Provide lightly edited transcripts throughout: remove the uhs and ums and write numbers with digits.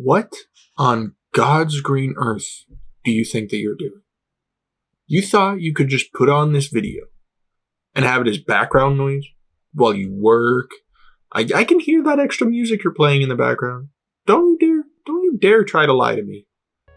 What on God's green earth do you think that you're doing? You thought you could just put on this video and have it as background noise while you work. I can hear that extra music you're playing in the background. Don't you dare try to lie to me.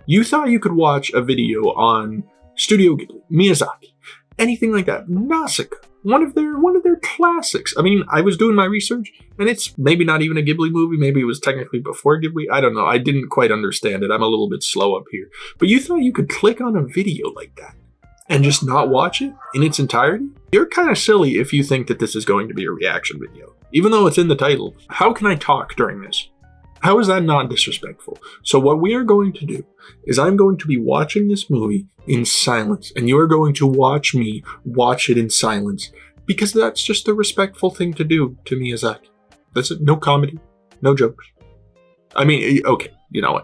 You thought you could watch a video on Studio Ghibli, Miyazaki, anything like that. Nausicaa, one of their classics. I mean, I was doing my research, and it's maybe not even a Ghibli movie. Maybe it was technically before Ghibli. I don't know. I didn't quite understand it. I'm a little bit slow up here. But you thought you could click on a video like that and just not watch it in its entirety? You're kind of silly if you think that this is going to be a reaction video. Even though it's in the title, how can I talk during this? How is that not disrespectful? So what we are going to do is I'm going to be watching this movie in silence, and you are going to watch me watch it in silence, because that's just the respectful thing to do to Miyazaki. That's it. No comedy, no jokes. I mean, okay,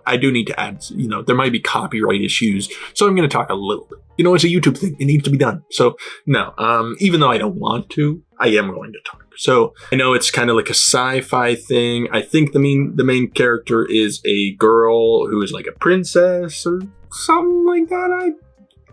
I do need to add, there might be copyright issues, so I'm going to talk a little bit. It's a YouTube thing. It needs to be done. So, no, even though I don't want to, I am going to talk. So, I know it's kind of like a sci-fi thing. I think the main character is a girl who is like a princess or something like that.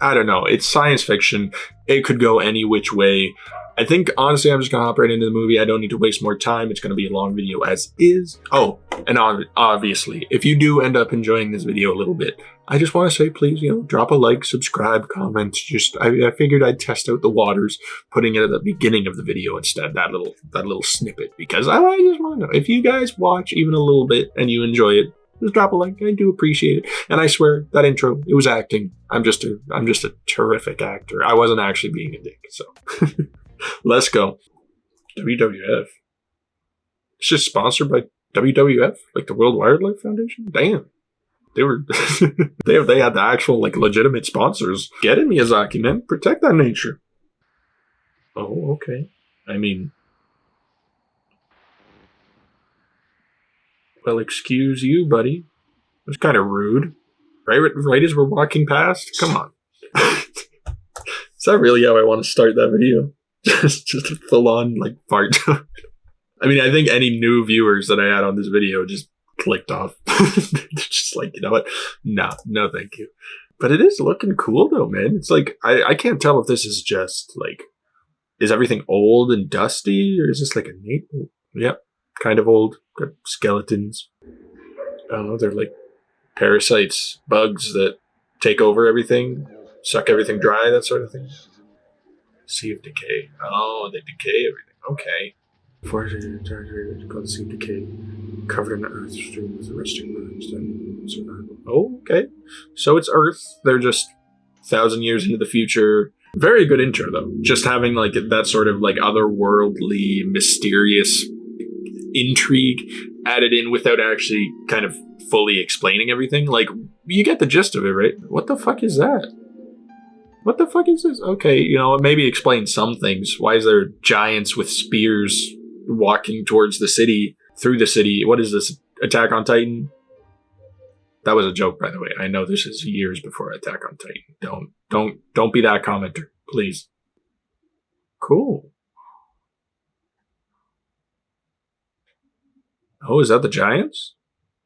I don't know. It's science fiction. It could go any which way. I think, honestly, I'm just going to hop right into the movie. I don't need to waste more time. It's going to be a long video as is. Oh, and obviously, if you do end up enjoying this video a little bit, I just want to say, please, drop a like, subscribe, comment. I figured I'd test out the waters, putting it at the beginning of the video instead, that little snippet, because I just want to know, if you guys watch even a little bit and you enjoy it, just drop a like. I do appreciate it. And I swear, that intro, it was acting. I'm just a terrific actor. I wasn't actually being a dick, so... Let's go. WWF. It's just sponsored by WWF, like the World Wildlife Foundation. Damn, they were they had the actual legitimate sponsors. Get it, Miyazaki, man. Protect that nature. Oh, okay. I mean, well, excuse you, buddy. It was kind of rude. Right as we're walking past. Come on. Is that really how I want to start that video? Just a full-on fart joke. I mean, I think any new viewers that I had on this video just clicked off. They're just like, you know what? No, thank you. But it is looking cool though, man. It's I can't tell if this is just is everything old and dusty, or is this a neat? Yep, kind of old. Got skeletons. I don't know. They're parasites, bugs that take over everything, suck everything dry, that sort of thing. Sea of Decay. Oh, they decay everything. Okay. Foreshadowing called Sea of Decay, covered in earth, strewn with rusting burns, then survival. Oh, okay. So it's Earth. They're just 1,000 years into the future. Very good intro, though. Just having that sort of otherworldly, mysterious intrigue added in without actually kind of fully explaining everything. You get the gist of it, right? What the fuck is that? What the fuck is this? Okay, maybe explain some things. Why is there giants with spears walking towards the city, through the city? What is this? Attack on Titan? That was a joke, by the way. I know this is years before Attack on Titan. Don't be that commenter, please. Cool. Oh, is that the giants?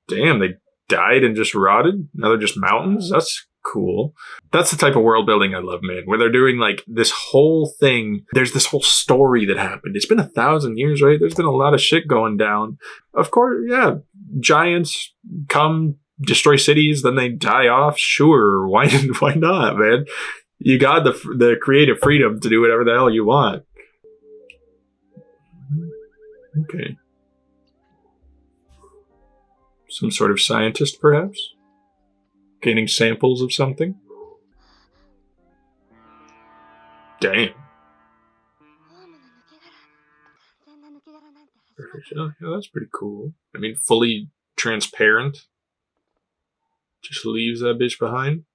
Damn, they died and just rotted? Now they're just mountains? That's cool. That's the type of world building I love, man, where they're doing this whole thing. There's this whole story that happened. It's been 1,000 years, right? There's been a lot of shit going down. Of course, yeah. Giants come, destroy cities, then they die off. Sure, why not, man? You got the creative freedom to do whatever the hell you want. Okay. Some sort of scientist, perhaps? Gaining samples of something? Damn. Perfect. Oh, yeah, that's pretty cool. I mean, fully transparent. Just leaves that bitch behind.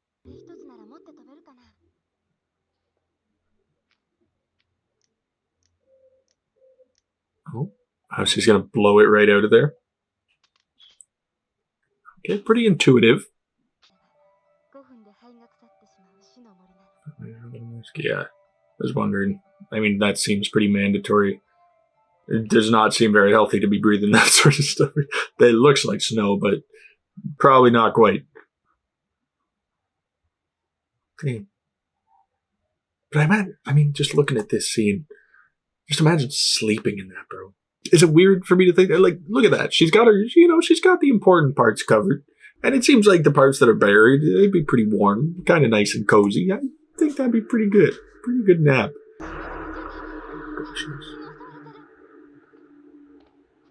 Oh, she's gonna blow it right out of there. Okay, pretty intuitive. Yeah, I was wondering. I mean, that seems pretty mandatory. It does not seem very healthy to be breathing that sort of stuff. It looks like snow, but Probably not quite. Okay. But I mean, just looking at this scene, just imagine sleeping in that, bro. Is it weird for me to think that, like, look at that. She's got her, she's got the important parts covered. And it seems like the parts that are buried, they'd be pretty warm, kind of nice and cozy. I think that'd be pretty good. Pretty good nap.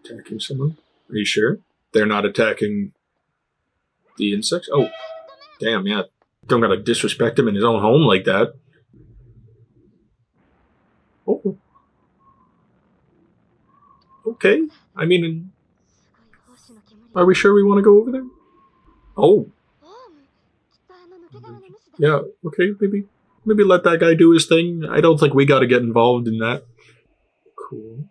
Attacking someone? Are you sure? They're not attacking the insects? Oh, damn, yeah. Don't gotta disrespect him in his own home like that. Oh. Okay. I mean, are we sure we want to go over there? Oh. Yeah, okay, maybe let that guy do his thing. I don't think we gotta get involved in that. Cool.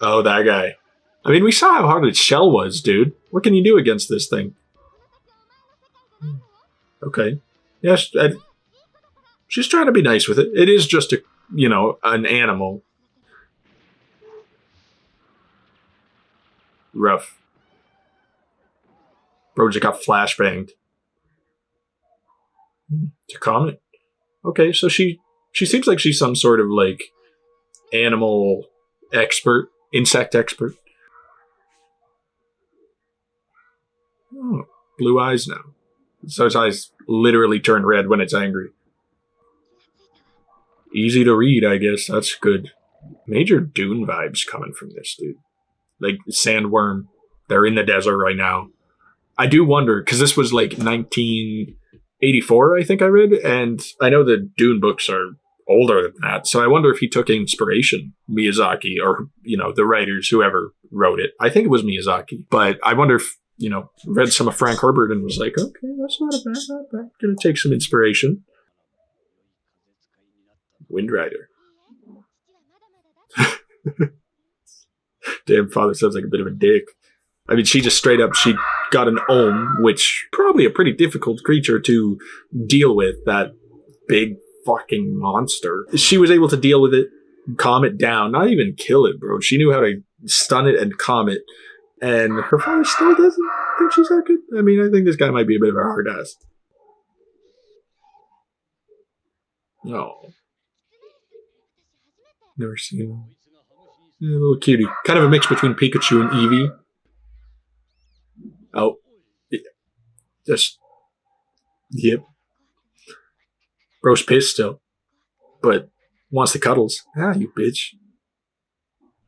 Oh, that guy. I mean, we saw how hard its shell was, dude. What can you do against this thing? Okay. Yes, she's trying to be nice with it. It is just an animal. Rough. Bro just got flashbanged. To comment. Okay, so she seems like she's some sort of like animal expert, insect expert. Oh, blue eyes now. So its eyes literally turn red when it's angry. Easy to read, I guess. That's good. Major Dune vibes coming from this, dude. Like sandworm. They're in the desert right now. I do wonder, because this was like 1984, I think I read, and I know the Dune books are older than that, so I wonder if he took inspiration, Miyazaki, or, the writers, whoever wrote it. I think it was Miyazaki, but I wonder if, read some of Frank Herbert and was like, okay, that's not bad. Gonna take some inspiration. Wind Rider. Damn, father sounds like a bit of a dick. I mean, she got an ohm, which probably a pretty difficult creature to deal with, that big fucking monster. She was able to deal with it, calm it down, not even kill it, bro. She knew how to stun it and calm it. And her father still doesn't think she's that good. I mean, I think this guy might be a bit of a hard ass. Oh. Never seen him. Yeah, a little cutie. Kind of a mix between Pikachu and Eevee. Oh. Yeah. Just. Yep. Bro's pissed still. But wants the cuddles. Ah, you bitch.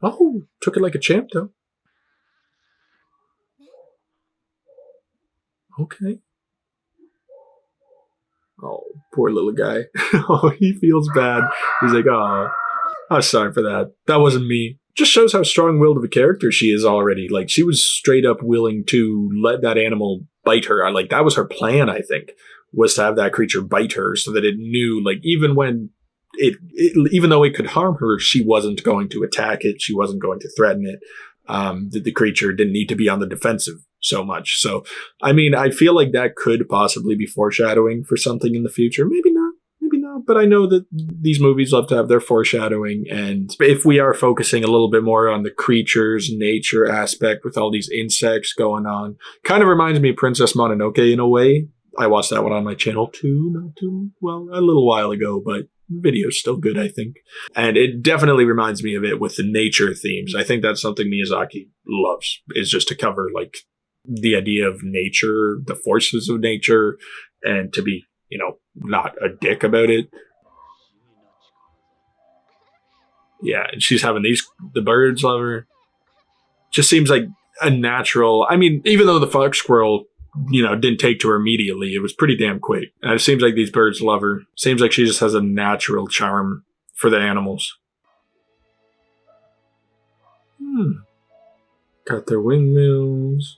Oh, took it like a champ, though. Okay. Oh, poor little guy. Oh, he feels bad. He's like, oh, I'm sorry for that. That wasn't me. Just shows how strong-willed of a character she is already. Like, she was straight up willing to let that animal bite her. Like, that was her plan, I think, was to have that creature bite her so that it knew, like, even though it could harm her, she wasn't going to attack it. She wasn't going to threaten it. The creature didn't need to be on the defensive so much. So, I mean, I feel like that could possibly be foreshadowing for something in the future. Maybe not, but I know that these movies love to have their foreshadowing, and if we are focusing a little bit more on the creatures, nature aspect with all these insects going on, kind of reminds me of Princess Mononoke in a way. I watched that one on my channel too, a little while ago, but the video's still good, I think. And it definitely reminds me of it with the nature themes. I think that's something Miyazaki loves, is just to cover, like, the idea of nature, the forces of nature, and to be, not a dick about it. Yeah, and she's having the birds love her. Just seems like a natural, I mean, even though the fox squirrel, didn't take to her immediately, it was pretty damn quick. And it seems like these birds love her. Seems like she just has a natural charm for the animals. Got their windmills.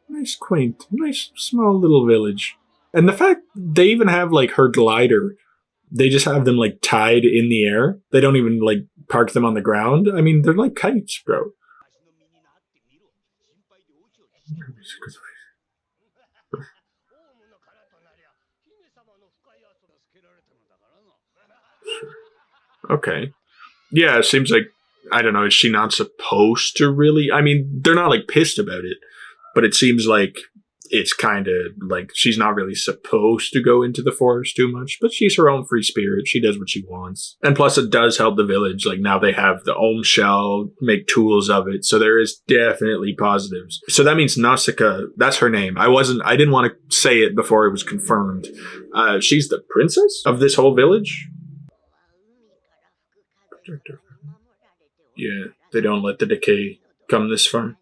Nice, quaint, nice, small little village. And the fact they even have, like, her glider, they just have them, like, tied in the air. They don't even, like, park them on the ground. I mean, they're like kites, bro. Okay. Yeah, it seems like I don't know, is she not supposed to really? I mean, they're not like pissed about it, but it seems like it's kind of like she's not really supposed to go into the forest too much, but she's her own free spirit. She does what she wants. And plus it does help the village. Like now they have the Ohm shell, make tools of it. So there is definitely positives. So that means Nausicaa, that's her name. I didn't want to say it before it was confirmed. She's the princess of this whole village. Yeah, they don't let the decay come this far.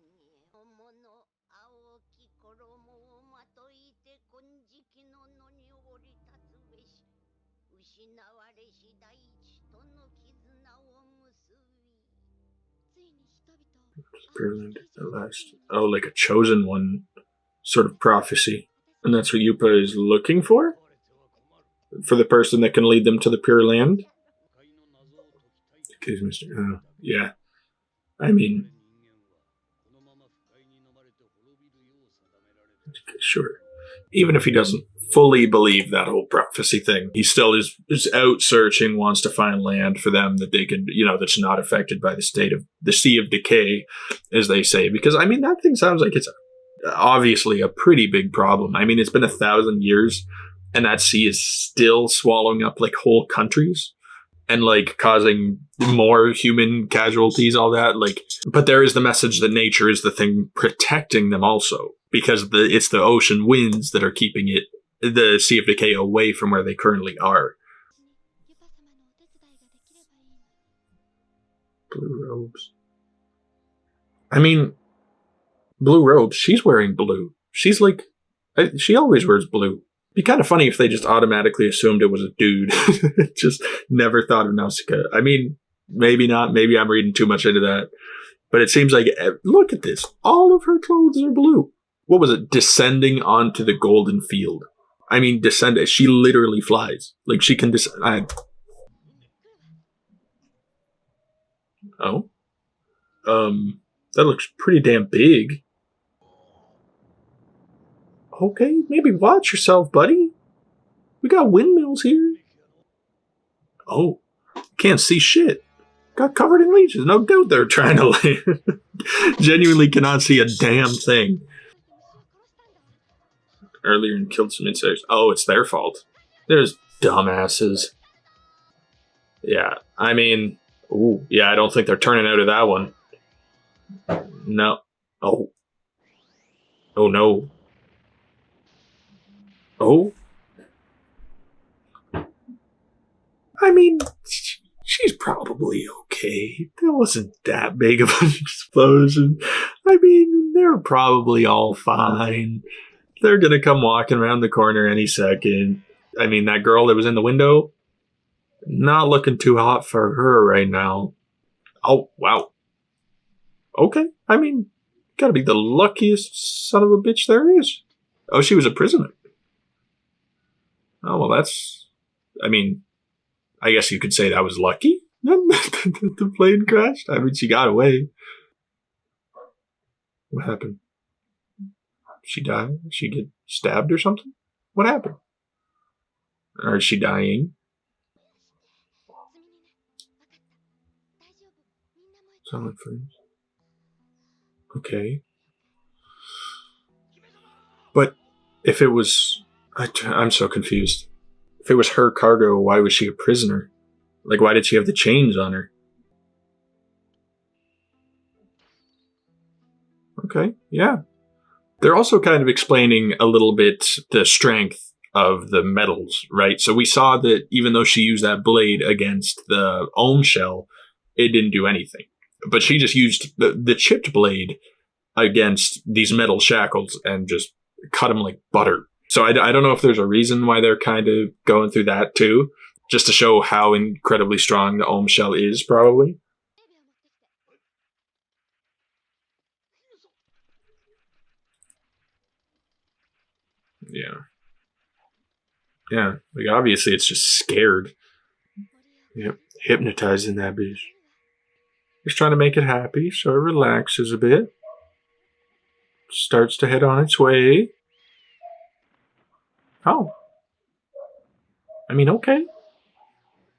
At last. Oh, like a chosen one sort of prophecy. And that's what Yupa is looking for? For the person that can lead them to the Pure Land? Okay, Mr. Oh, yeah. I mean... Sure. Even if he doesn't fully believe that whole prophecy thing, he still is out searching, wants to find land for them that they can, that's not affected by the state of the sea of decay, as they say. Because, I mean, that thing sounds like it's obviously a pretty big problem. I mean, it's been 1,000 years, and that sea is still swallowing up, like, whole countries, and, like, causing more human casualties, all that. Like, but there is the message that nature is the thing protecting them also, because it's the ocean winds that are keeping the Sea of Decay away from where they currently are. Blue robes. I mean, blue robes. She's wearing blue. She's like, she always wears blue. It'd be kind of funny if they just automatically assumed it was a dude. Just never thought of Nausicaa. I mean, maybe not. Maybe I'm reading too much into that. But it seems like, look at this. All of her clothes are blue. What was it? Descending onto the golden field. I mean, descend. She literally flies. Like, she can descend. Oh. That looks pretty damn big. Okay, maybe watch yourself, buddy. We got windmills here. Oh. Can't see shit. Got covered in leeches. No doubt they're trying to land. Genuinely cannot see a damn thing. Earlier and killed some insects. Oh, it's their fault. There's dumbasses. Yeah, I mean, ooh, yeah, I don't think they're turning out of that one. No. Oh. Oh, no. Oh. I mean, she's probably okay. That wasn't that big of an explosion. I mean, they're probably all fine. They're going to come walking around the corner any second. I mean, that girl that was in the window, not looking too hot for her right now. Oh, wow. Okay. I mean, gotta be the luckiest son of a bitch there is. Oh, she was a prisoner. Oh, well, that's... I mean, I guess you could say that was lucky. The plane crashed. I mean, she got away. What happened? She died? She get stabbed or something? What happened? Or is she dying? Silent friends. Okay. But if it was... I'm so confused. If it was her cargo, why was she a prisoner? Like, why did she have the chains on her? Okay, yeah. They're also kind of explaining a little bit the strength of the metals, right? So we saw that even though she used that blade against the Ohm shell, it didn't do anything. But she just used the chipped blade against these metal shackles and just cut them like butter. So I don't know if there's a reason why they're kind of going through that too, just to show how incredibly strong the Ohm shell is, probably. Yeah. Yeah, like obviously it's just scared. Yep, hypnotizing that bitch. Just trying to make it happy, so it relaxes a bit. Starts to head on its way. Oh. I mean, okay.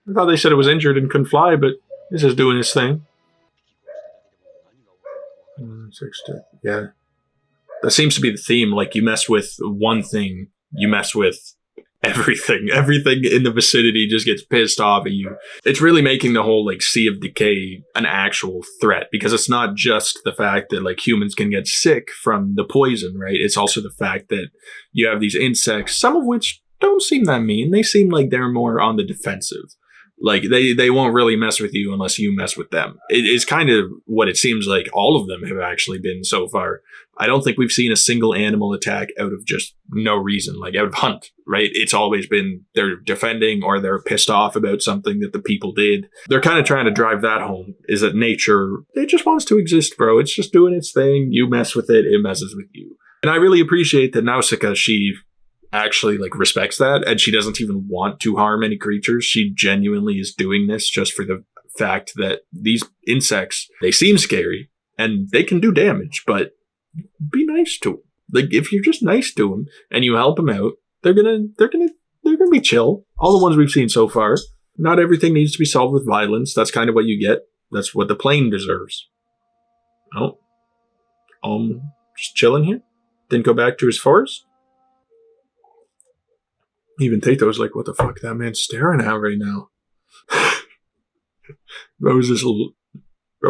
I thought they said it was injured and couldn't fly, but this is doing its thing. Yeah. That seems to be the theme. Like, you mess with one thing, you mess with everything. Everything in the vicinity just gets pissed off at you. It's really making the whole, like, sea of decay an actual threat, because it's not just the fact that, like, humans can get sick from the poison, right? It's also the fact that you have these insects, some of which don't seem that mean. They seem like they're more on the defensive. Like, they won't really mess with you unless you mess with them. It is kind of what it seems like all of them have actually been so far. I don't think we've seen a single animal attack out of just no reason, like out of hunt, right? It's always been they're defending or they're pissed off about something that the people did. They're kind of trying to drive that home, is that nature, it just wants to exist, bro. It's just doing its thing. You mess with it, it messes with you. And I really appreciate that Nausicaa, she actually like respects that, and she doesn't even want to harm any creatures. She genuinely is doing this just for the fact that these insects, they seem scary and they can do damage, but be nice to them. Like, if you're just nice to them and you help them out, they're gonna be chill. All the ones we've seen so far. Not everything needs to be solved with violence. That's kind of what you get. That's what the plane deserves. Oh, just chilling here. Didn't go back to his forest. Even Tato's like, what the fuck? That man's staring at right now. Rose is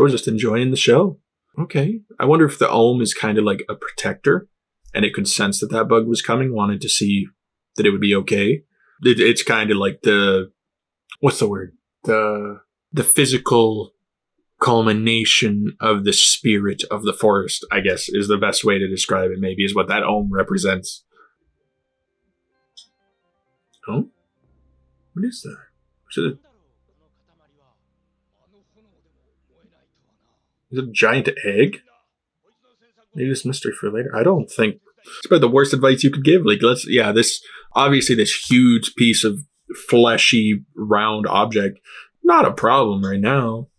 just enjoying the show. Okay. I wonder if the ohm is kind of like a protector, and it could sense that that bug was coming, wanted to see that it would be okay. It's kind of like what's the word? The physical culmination of the spirit of the forest, I guess, is the best way to describe it, maybe, is what that ohm represents. Oh? What is that? Is it a giant egg? Maybe this mystery for later. I don't think it's about the worst advice you could give. Like, this huge piece of fleshy, round object, not a problem right now.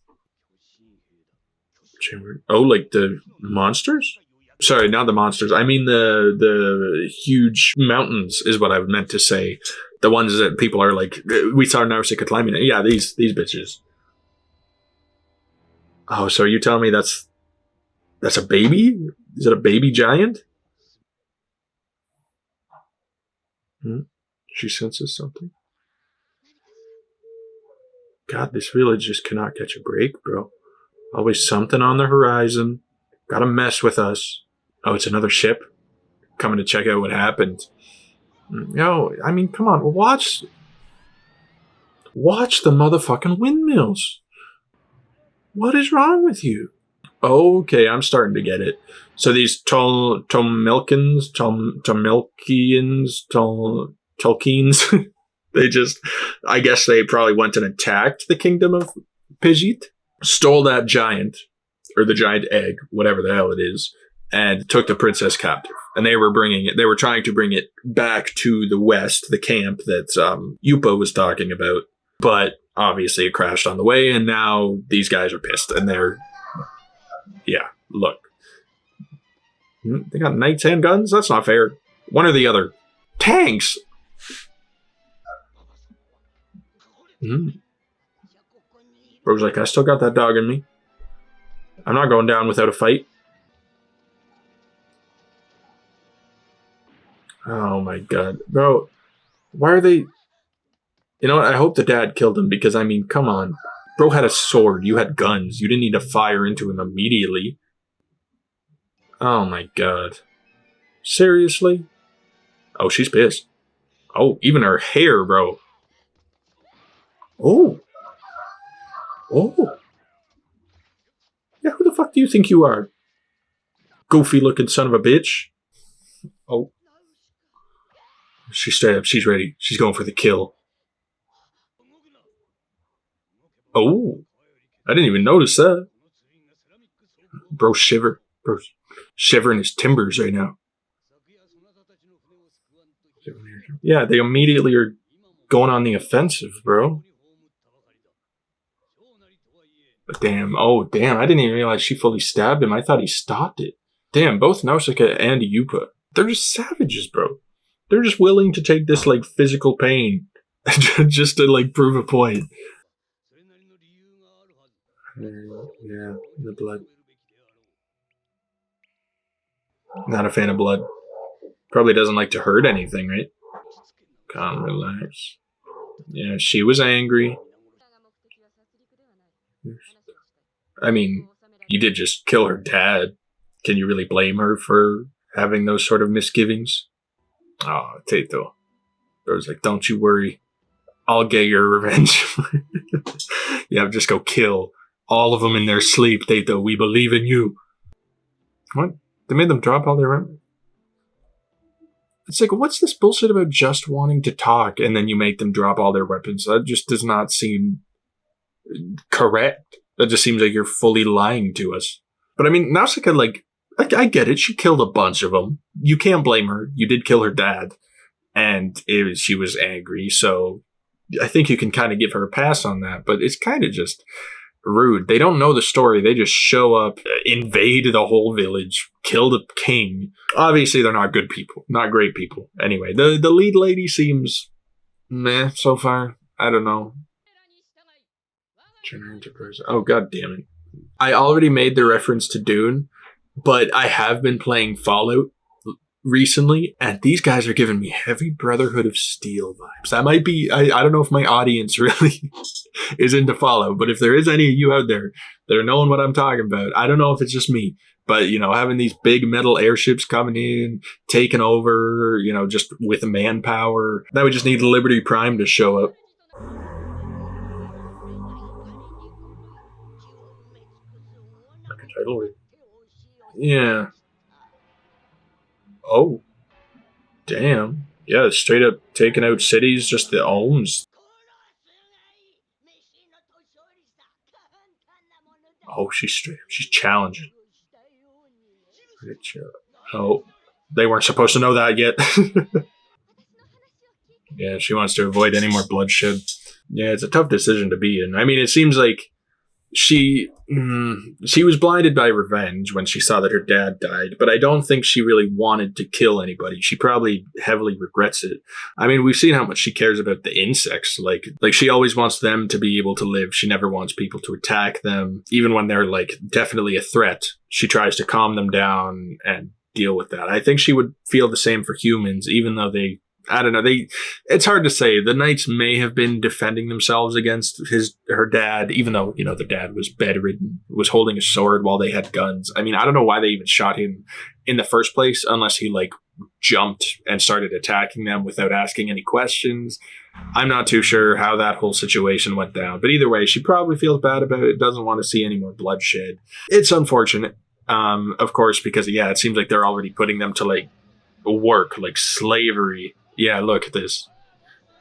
Oh, like the monsters? Sorry, not the monsters. I mean the huge mountains is what I meant to say. The ones that people are like, we saw Nausicaa climbing. Yeah, these bitches. Oh, so are you telling me that's a baby? Is it a baby giant? She senses something. God, this village just cannot catch a break, bro. Always something on the horizon. Gotta mess with us. Oh, it's another ship coming to check out what happened. No, I mean, come on, watch the motherfucking windmills. What is wrong with you? Okay, I'm starting to get it. So these Tolmekians, they just, I guess they probably went and attacked the kingdom of Pijit, stole that giant, or the giant egg, whatever the hell it is, and took the princess captive. And they were trying to bring it back to the west, the camp that Yupa was talking about. But obviously it crashed on the way, and now these guys are pissed. And yeah, look. They got knights and guns? That's not fair. One or the other. Tanks! Bro's like, I still got that dog in me. I'm not going down without a fight. Oh my god. Bro, why are they... You know what? I hope the dad killed him, because, I mean, come on. Bro had a sword. You had guns. You didn't need to fire into him immediately. Oh my god. Seriously? Oh, she's pissed. Oh, even her hair, bro. Oh. Oh. Yeah, who the fuck do you think you are? Goofy looking son of a bitch. Oh. She's straight up. She's ready. She's going for the kill. Oh. I didn't even notice that. Bro shivering his timbers right now. Yeah, they immediately are going on the offensive, bro. But damn, I didn't even realize she fully stabbed him. I thought he stopped it. Damn, both Nausicaa and Yupa, they're just savages, bro. They're just willing to take this, like, physical pain just to, like, prove a point. Yeah, the blood. Not a fan of blood. Probably doesn't like to hurt anything, right? Calm, relax. Yeah, she was angry. I mean, you did just kill her dad. Can you really blame her for having those sort of misgivings? Oh, Tato. I was like, don't you worry. I'll get your revenge. Yeah, just go kill all of them in their sleep, Tato. We believe in you. What? They made them drop all their... It's like, what's this bullshit about just wanting to talk and then you make them drop all their weapons? That just does not seem correct. That just seems like you're fully lying to us. But I mean, Nausicaa, like, I get it. She killed a bunch of them. You can't blame her. You did kill her dad. And she was angry. So I think you can kind of give her a pass on that. But it's kind of just rude. They don't know the story. They just show up, invade the whole village, kill the king. Obviously, they're not good people. Not great people. Anyway, the lead lady seems meh so far. I don't know. Oh, god damn it. I already made the reference to Dune, but I have been playing Fallout recently, and these guys are giving me heavy Brotherhood of Steel vibes. That might be, I don't know if my audience really is into Fallout, but if there is any of you out there that are knowing what I'm talking about, I don't know if it's just me, but, you know, having these big metal airships coming in, taking over, you know, just with manpower. Now we just need Liberty Prime to show up. Yeah. Oh. Damn. Yeah, straight up taking out cities, just the ohms. Oh, she's challenging. Oh, they weren't supposed to know that yet. Yeah, she wants to avoid any more bloodshed. Yeah, it's a tough decision to be in. I mean, it seems like she was blinded by revenge when she saw that her dad died, but I don't think she really wanted to kill anybody. She probably heavily regrets it. I mean, we've seen how much she cares about the insects. Like she always wants them to be able to live. She never wants people to attack them. Even when they're like definitely a threat, she tries to calm them down and deal with that. I think she would feel the same for humans, even though I don't know. It's hard to say. The knights may have been defending themselves against her dad, even though, you know, the dad was bedridden, was holding a sword while they had guns. I mean, I don't know why they even shot him in the first place, unless he like jumped and started attacking them without asking any questions. I'm not too sure how that whole situation went down, but either way, she probably feels bad about it. Doesn't want to see any more bloodshed. It's unfortunate, of course, because yeah, it seems like they're already putting them to like work, like slavery. Yeah, look at this.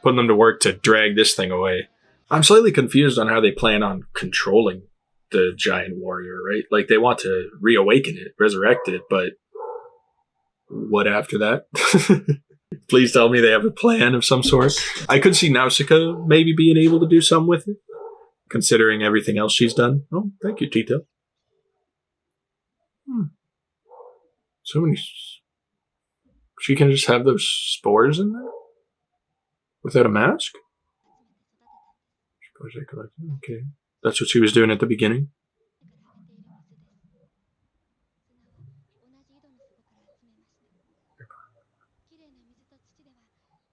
Putting them to work to drag this thing away. I'm slightly confused on how they plan on controlling the giant warrior, right? Like, they want to reawaken it, resurrect it, but what after that? Please tell me they have a plan of some sort. I could see Nausicaa maybe being able to do something with it, considering everything else she's done. Oh, thank you, Tito. So many... She can just have those spores in there? Without a mask? Okay. That's what she was doing at the beginning?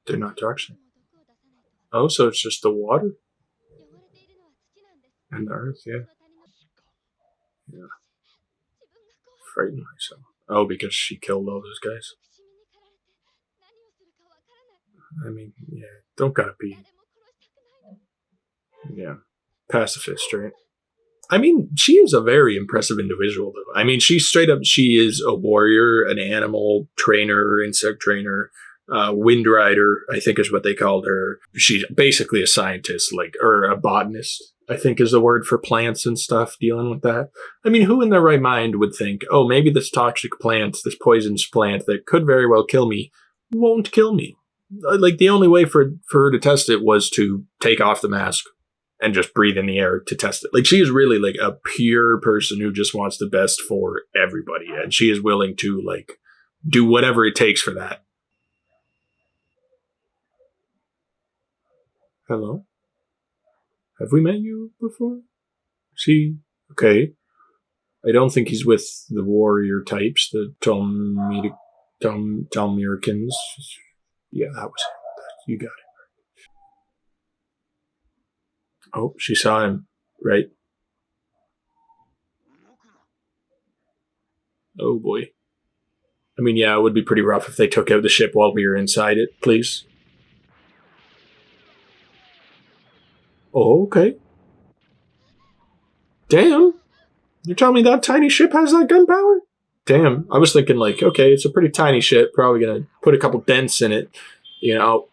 They're not toxic. Oh, so it's just the water? And the earth, yeah. Yeah. Frightened myself. Oh, because she killed all those guys? I mean, yeah, don't gotta be... Yeah. Pacifist, right? I mean, she is a very impressive individual, though. I mean, she is a warrior, an animal trainer, insect trainer, wind rider, I think is what they called her. She's basically a scientist, or a botanist, I think is the word for plants and stuff, dealing with that. I mean, who in their right mind would think, oh, maybe this toxic plant, this poisonous plant that could very well kill me, won't kill me? Like, the only way for her to test it was to take off the mask and just breathe in the air to test it. Like, she is really like a pure person who just wants the best for everybody, and she is willing to like do whatever it takes for that. Hello? Have we met you before? Okay. I don't think he's with the warrior types, the Tolmekians. Yeah, that was it. You got it. Oh, she saw him, right? Oh boy. I mean, yeah, it would be pretty rough if they took out the ship while we were inside it, please. Oh, okay. Damn. You're telling me that tiny ship has that gunpowder? Damn. I was thinking, like, okay, it's a pretty tiny ship. Probably gonna put a couple dents in it. You know.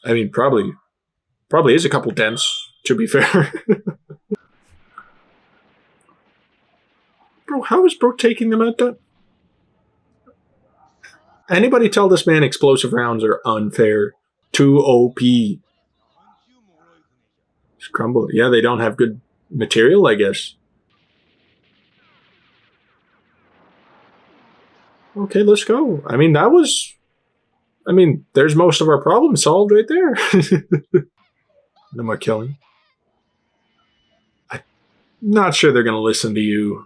I mean, probably is a couple dents, to be fair. Bro, how is bro taking them out that? Anybody tell this man explosive rounds are unfair? Too OP. Just crumble. Yeah, they don't have good material, I guess. Okay, let's go. I mean, there's most of our problems solved right there. No more killing. I'm not sure they're going to listen to you.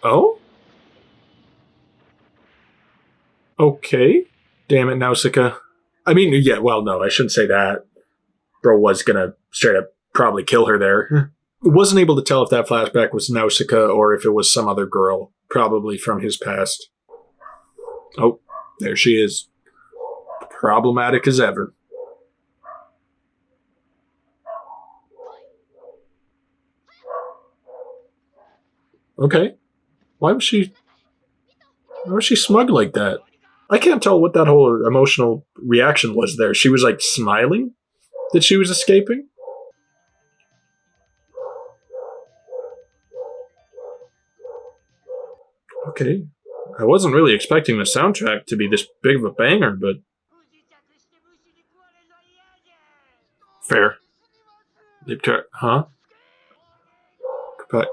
Oh? Okay. Damn it, Nausicaa. I mean, yeah, well, no, I shouldn't say that. Bro was going to straight up probably kill her there. Wasn't able to tell if that flashback was Nausicaa or if it was some other girl, probably from his past. Oh, there she is. Problematic as ever. Okay. Why was she smug like that? I can't tell what that whole emotional reaction was there. She was like smiling that she was escaping. Okay. I wasn't really expecting the soundtrack to be this big of a banger, but fair. Huh? But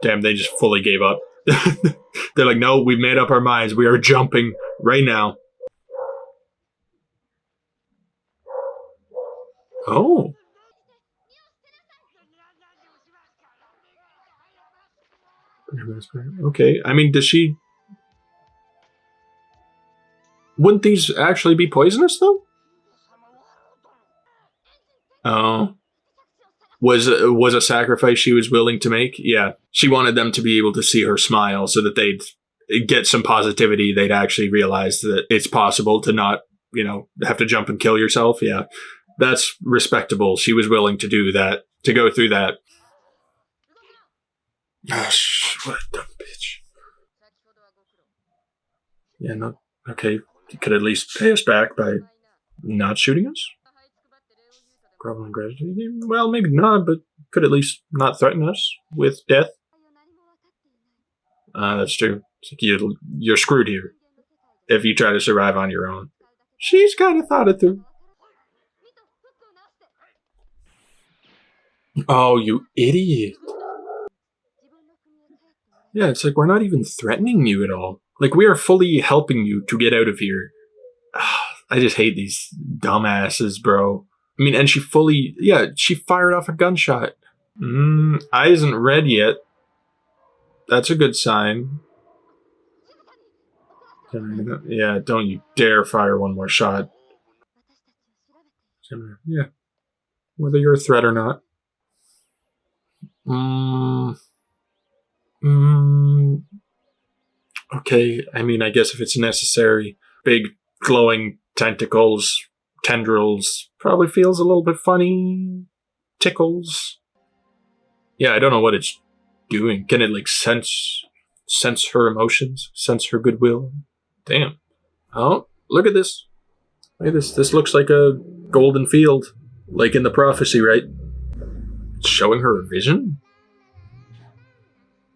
damn, they just fully gave up. They're like, no, we've made up our minds. We are jumping right now. Oh. Okay. I mean, does she... Wouldn't these actually be poisonous, though? Oh. Was a sacrifice she was willing to make? Yeah. She wanted them to be able to see her smile so that they'd get some positivity. They'd actually realize that it's possible to not, have to jump and kill yourself. Yeah. That's respectable. She was willing to do that, to go through that. Gosh, what a dumb bitch. Yeah, no. Okay. You could at least pay us back by not shooting us? Groveling gratitude? Well, maybe not, but could at least not threaten us with death. That's true. It's like you're screwed here if you try to survive on your own. She's kind of thought it through. Oh, you idiot. Yeah, it's like we're not even threatening you at all. Like, we are fully helping you to get out of here. I just hate these dumbasses, bro. I mean, and she fired off a gunshot. Eye isn't red yet. That's a good sign. Yeah, don't you dare fire one more shot. Yeah. Whether you're a threat or not. Okay, I mean, I guess if it's necessary. Big glowing tentacles, tendrils, probably feels a little bit funny. Tickles. Yeah, I don't know what it's doing. Can it, like, sense her emotions? Sense her goodwill? Damn. Oh, look at this. Look at this. This looks like a golden field. Like in the prophecy, right? It's showing her a vision?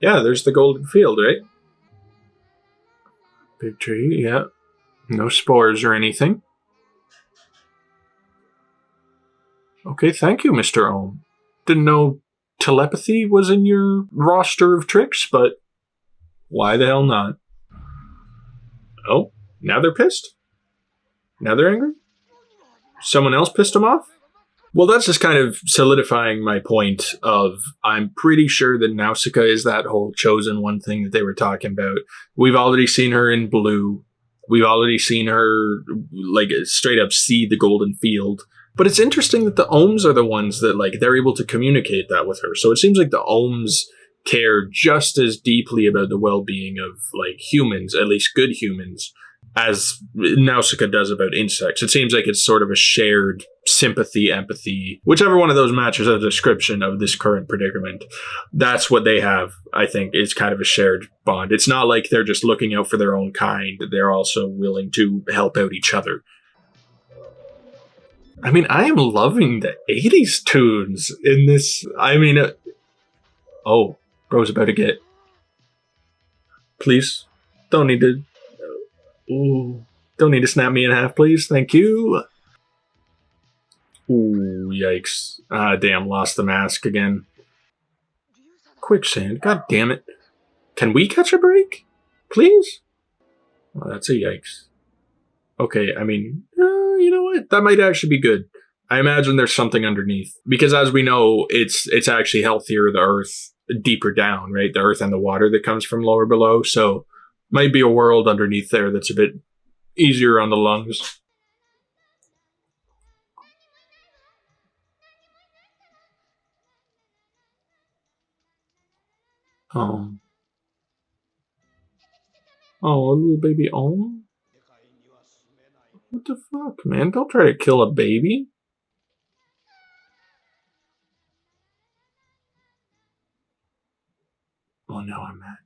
Yeah, there's the golden field, right? Big tree, yeah. No spores or anything. Okay, thank you, Mr. Ohm. Didn't know telepathy was in your roster of tricks, but why the hell not? Oh, now they're pissed? Now they're angry? Someone else pissed him off? Well, that's just kind of solidifying my point of I'm pretty sure that Nausicaa is that whole chosen one thing that they were talking about. We've already seen her in blue. We've already seen her like straight up see the golden field. But it's interesting that the ohms are the ones that like they're able to communicate that with her. So it seems like the ohms care just as deeply about the well-being of like humans, at least good humans, as Nausicaa does about insects. It seems like it's sort of a shared sympathy, empathy, whichever one of those matches a description of this current predicament. That's what they have, I think, is kind of a shared bond. It's not like they're just looking out for their own kind. They're also willing to help out each other. I mean, I am loving the 80s tunes in this. I mean, oh, bro's about to get... Please, don't need to... Ooh, don't need to snap me in half, please. Thank you. Ooh, yikes. Ah, damn, lost the mask again. Quicksand, god damn it. Can we catch a break? Please? Well, that's a yikes. Okay, I mean, you know what? That might actually be good. I imagine there's something underneath. Because as we know, it's actually healthier, the earth, deeper down, right? The earth and the water that comes from lower below, so... Might be a world underneath there that's a bit easier on the lungs. Oh, a little baby ohm? What the fuck, man? Don't try to kill a baby. Oh, now I'm mad.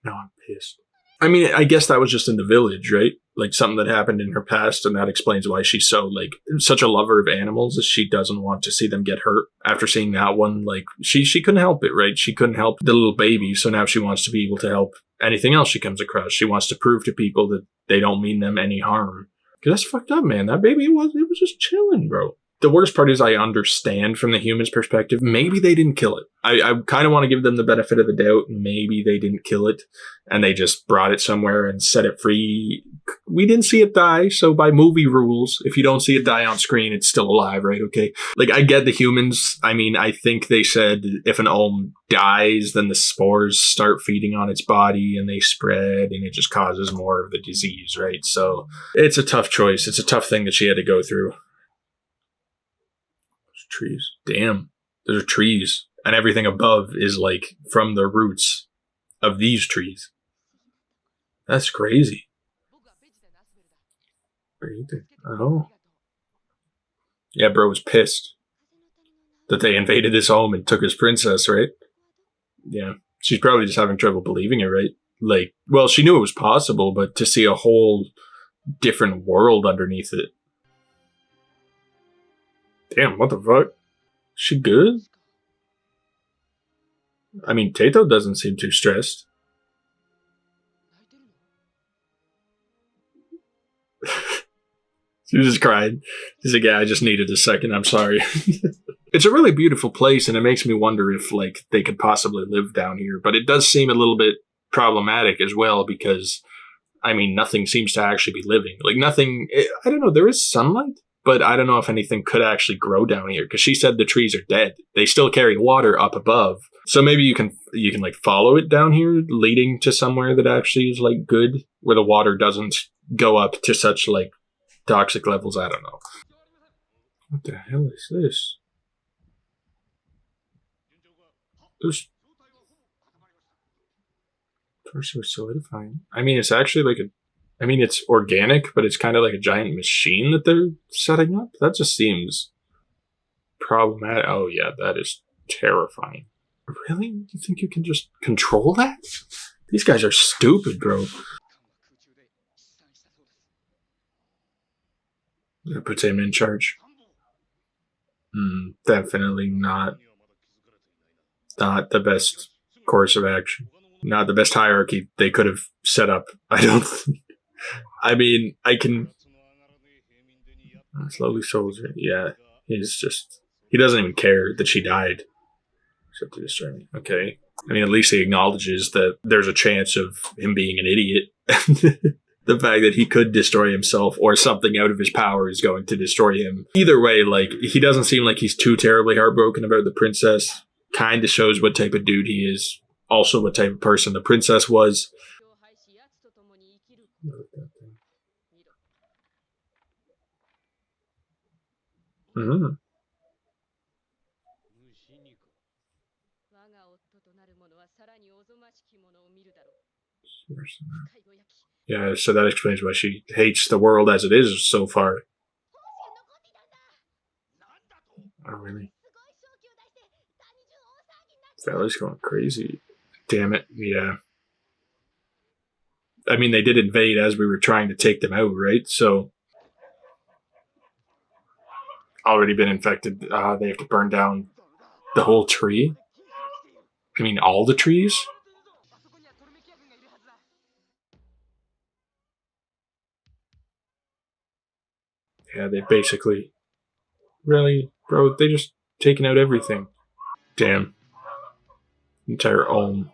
Now I'm pissed. I mean, I guess that was just in the village, right? Like something that happened in her past, and that explains why she's so, like, such a lover of animals, is she doesn't want to see them get hurt. After seeing that one, like, she couldn't help it, right? She couldn't help the little baby, so now she wants to be able to help anything else she comes across. She wants to prove to people that they don't mean them any harm. Because that's fucked up, man. That baby was just chilling, bro. The worst part is I understand from the human's perspective. Maybe they didn't kill it. I kind of want to give them the benefit of the doubt. Maybe they didn't kill it and they just brought it somewhere and set it free. We didn't see it die. So by movie rules, if you don't see it die on screen, it's still alive, right? Okay. Like, I get the humans. I mean, I think they said if an ohm dies, then the spores start feeding on its body and they spread and it just causes more of the disease, right? So it's a tough choice. It's a tough thing that she had to go through. Trees. Damn. Those are trees. And everything above is like from the roots of these trees. That's crazy. Oh. Yeah, bro was pissed that they invaded his home and took his princess, right? Yeah. She's probably just having trouble believing it, right? Like, well, she knew it was possible, but to see a whole different world underneath it. Damn, what the fuck? She good? I mean, Tato doesn't seem too stressed. She was just crying. She's like, yeah, I just needed a second. I'm sorry. It's a really beautiful place, and it makes me wonder if, like, they could possibly live down here. But it does seem a little bit problematic as well because, I mean, nothing seems to actually be living. Like, nothing... I don't know. There is sunlight. But I don't know if anything could actually grow down here because she said the trees are dead. They still carry water up above. So maybe you can like follow it down here, leading to somewhere that actually is like good, where the water doesn't go up to such like toxic levels. I don't know. What the hell is this? There's torso solidifying. I mean, it's actually like it's organic, but it's kind of like a giant machine that they're setting up. That just seems problematic. Oh, yeah, that is terrifying. Really? You think you can just control that? These guys are stupid, bro. That puts him in charge. Definitely not the best course of action. Not the best hierarchy they could have set up. I don't think. I mean, I can... Slowly soldier. Yeah, he doesn't even care that she died. Except to destroy me. Okay. I mean, at least he acknowledges that there's a chance of him being an idiot. The fact that he could destroy himself or something out of his power is going to destroy him. Either way, like, he doesn't seem like he's too terribly heartbroken about the princess. Kind of shows what type of dude he is. Also what type of person the princess was. Mm-hmm. Yeah, so that explains why she hates the world as it is so far. Oh, really? Valley's going crazy. Damn it, yeah. I mean, they did invade as we were trying to take them out, right? So, already been infected. They have to burn down the whole tree. I mean, all the trees? Yeah, they basically... Really? Bro, they just taken out everything. Damn. Entire ohm.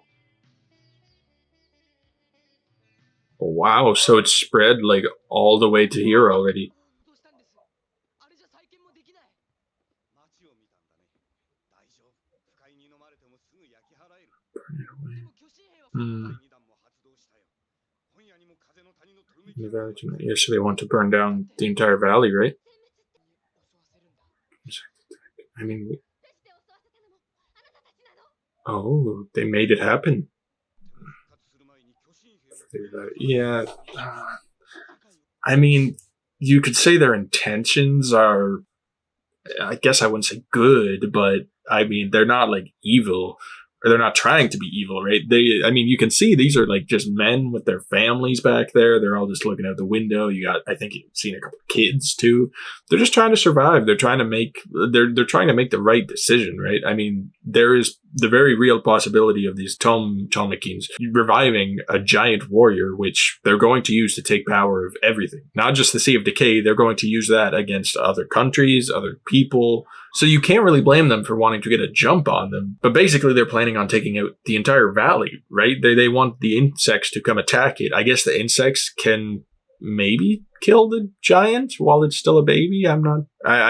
Wow, so it's spread like all the way to here already. Hmm. Yeah, so they want to burn down the entire valley, right? I mean, oh, they made it happen. Yeah. I mean, you could say their intentions are, I guess I wouldn't say good, but I mean, they're not like evil. Or they're not trying to be evil, right? I mean, you can see these are like just men with their families back there. They're all just looking out the window. You got, I think you've seen a couple of kids too. They're just trying to survive. They're trying to make, they're trying to make the right decision, right? I mean, there is the very real possibility of these Tolmekians reviving a giant warrior, which they're going to use to take power of everything. Not just the Sea of Decay. They're going to use that against other countries, other people. So you can't really blame them for wanting to get a jump on them. But basically, they're planning on taking out the entire valley, right? They want the insects to come attack it. I guess the insects can maybe kill the giant while it's still a baby. I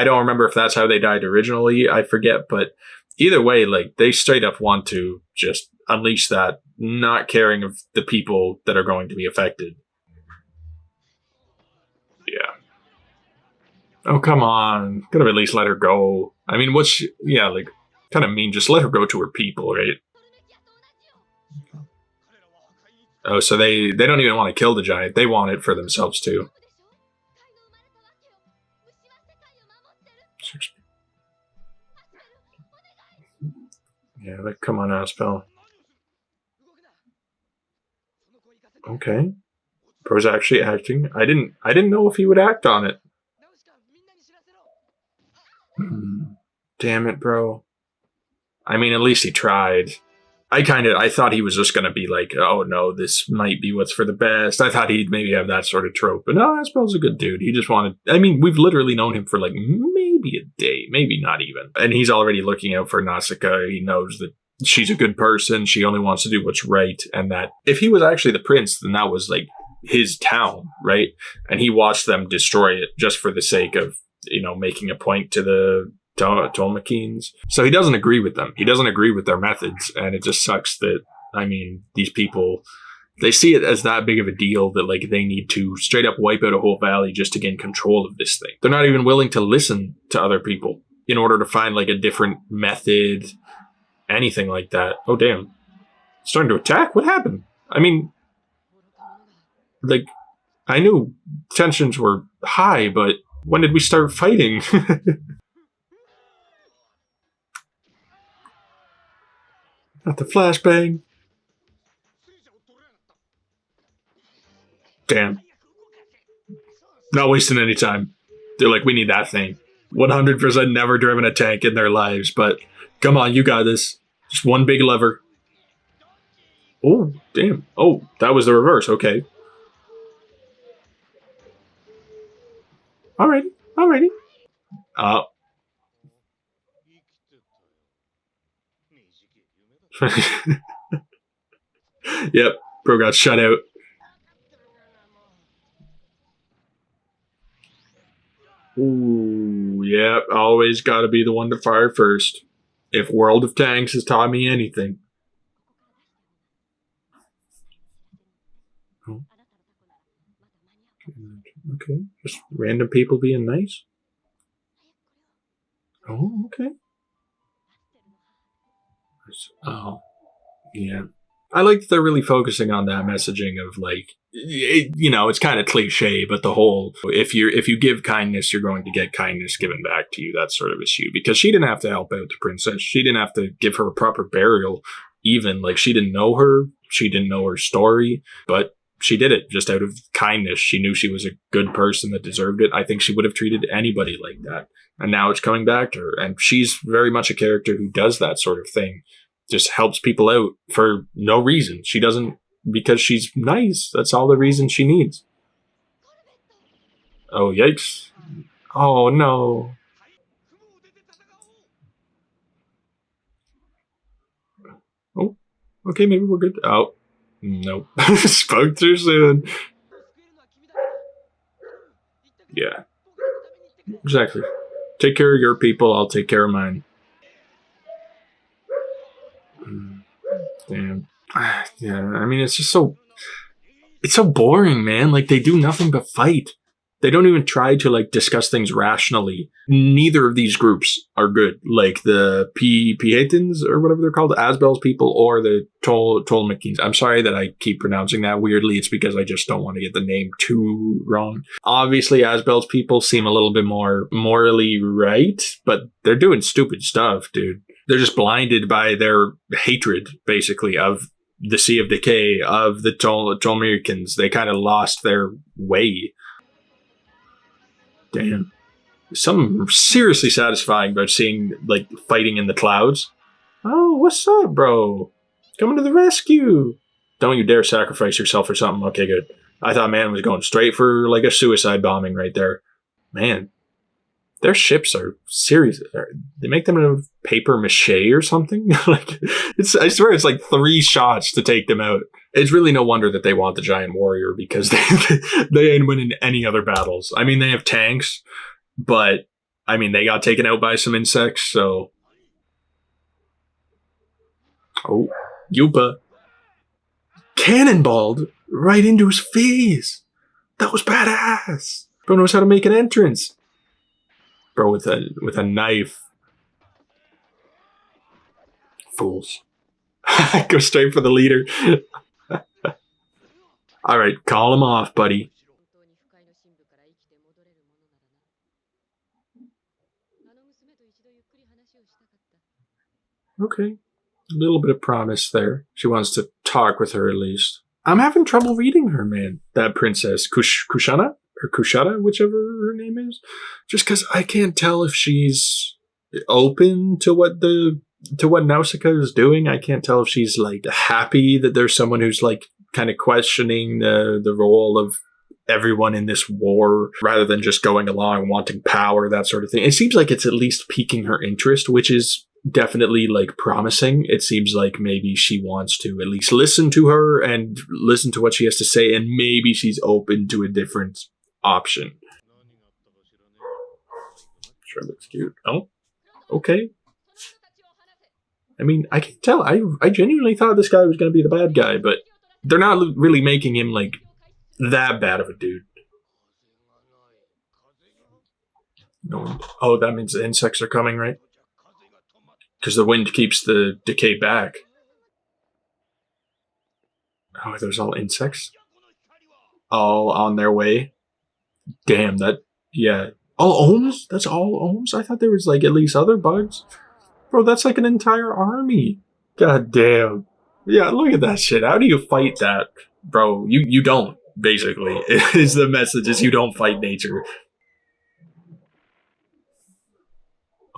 don't remember if that's how they died originally. I forget. But either way, like, they straight up want to just unleash that, not caring of the people that are going to be affected. Yeah. Oh, come on. Could have at least let her go. I mean, yeah, like, kind of mean. Just let her go to her people, right? Oh, so they don't even want to kill the giant. They want it for themselves, too. Yeah, like, come on, Aspel. Okay. Bro's actually acting. I didn't know if he would act on it. Damn it, bro. I mean, at least he tried. I thought he was just gonna be like, oh no, this might be what's for the best. I thought he'd maybe have that sort of trope, but no, Aspel's a good dude. He just wanted. I mean, we've literally known him for like maybe a day, maybe not even, and he's already looking out for Nausicaa. He knows that she's a good person. She only wants to do what's right, and that if he was actually the prince, then that was like his town, right? And he watched them destroy it just for the sake of making a point to the Tolmekians. So he doesn't agree with them. He doesn't agree with their methods, and it just sucks that, I mean, these people, they see it as that big of a deal that, like, they need to straight up wipe out a whole valley just to gain control of this thing. They're not even willing to listen to other people in order to find, like, a different method, anything like that. Oh, damn. Starting to attack? What happened? I mean, like, I knew tensions were high, but when did we start fighting? Not the flashbang. Damn. Not wasting any time. They're like, we need that thing. 100% never driven a tank in their lives, but come on, you got this. Just one big lever. Oh, damn. Oh, that was the reverse. Okay. Alrighty. Alrighty. Uh. Yep. Bro got shut out. Ooh, yep. Always got to be the one to fire first. If World of Tanks has taught me anything. Oh. Okay, just random people being nice. Oh, okay. Oh, yeah. I like that they're really focusing on that messaging of like, it's kind of cliche, but the whole if you give kindness, you're going to get kindness given back to you. That sort of issue, because she didn't have to help out the princess. She didn't have to give her a proper burial. Even like she didn't know her, she didn't know her story, but she did it just out of kindness. She knew she was a good person that deserved it. I think she would have treated anybody like that. And now it's coming back to her, and she's very much a character who does that sort of thing. Just helps people out for no reason. She doesn't, because she's nice. That's all the reason she needs. Oh, yikes. Oh, no. Oh, okay, maybe we're good. Oh, nope. Spoke too soon. Yeah, exactly. Take care of your people, I'll take care of mine. Damn. Yeah, I mean, it's so boring, man. Like, they do nothing but fight. They don't even try to like discuss things rationally. Neither of these groups are good. Like the Pietans or whatever they're called, Asbel's people, or the Tolmekians. I'm sorry that I keep pronouncing that weirdly. It's because I just don't want to get the name too wrong. Obviously, Asbel's people seem a little bit more morally right, but they're doing stupid stuff, dude. They're just blinded by their hatred, basically, of the Sea of Decay, of the Tolmekians. They kind of lost their way. Damn. Something seriously satisfying about seeing, like, fighting in the clouds. Oh, what's up, bro? Coming to the rescue. Don't you dare sacrifice yourself for something. Okay, good. I thought man was going straight for, like, a suicide bombing right there. Man, their ships are serious. They make them out of paper mache or something. Like, I swear it's like 3 shots to take them out. It's really no wonder that they want the giant warrior, because they ain't winning any other battles. I mean, they have tanks, but I mean, they got taken out by some insects, so. Oh, Yupa cannonballed right into his face. That was badass. Bro knows how to make an entrance. Bro with a knife. Fools. Go straight for the leader. All right, call him off, buddy. Okay. A little bit of promise there. She wants to talk with her at least. I'm having trouble reading her, man. That princess. Kushana? Or Kushada, whichever her name is. Just because I can't tell if she's open to what Nausicaa is doing. I can't tell if she's like happy that there's someone who's like kind of questioning the role of everyone in this war rather than just going along wanting power, that sort of thing. It seems like it's at least piquing her interest, which is definitely like promising. It seems like maybe she wants to at least listen to her and listen to what she has to say, and maybe she's open to a different option. Sure looks cute. Oh, okay. I mean, I can tell. I genuinely thought this guy was going to be the bad guy, but they're not really making him like that bad of a dude. No. Oh, that means the insects are coming, right? Because the wind keeps the decay back. Oh, there's all insects? All on their way? Damn, that... Yeah. All ohms? That's all ohms? I thought there was, like, at least other bugs. Bro, that's like an entire army. God damn. Yeah, look at that shit. How do you fight that? Bro, you don't, basically. Is the message is you don't fight nature.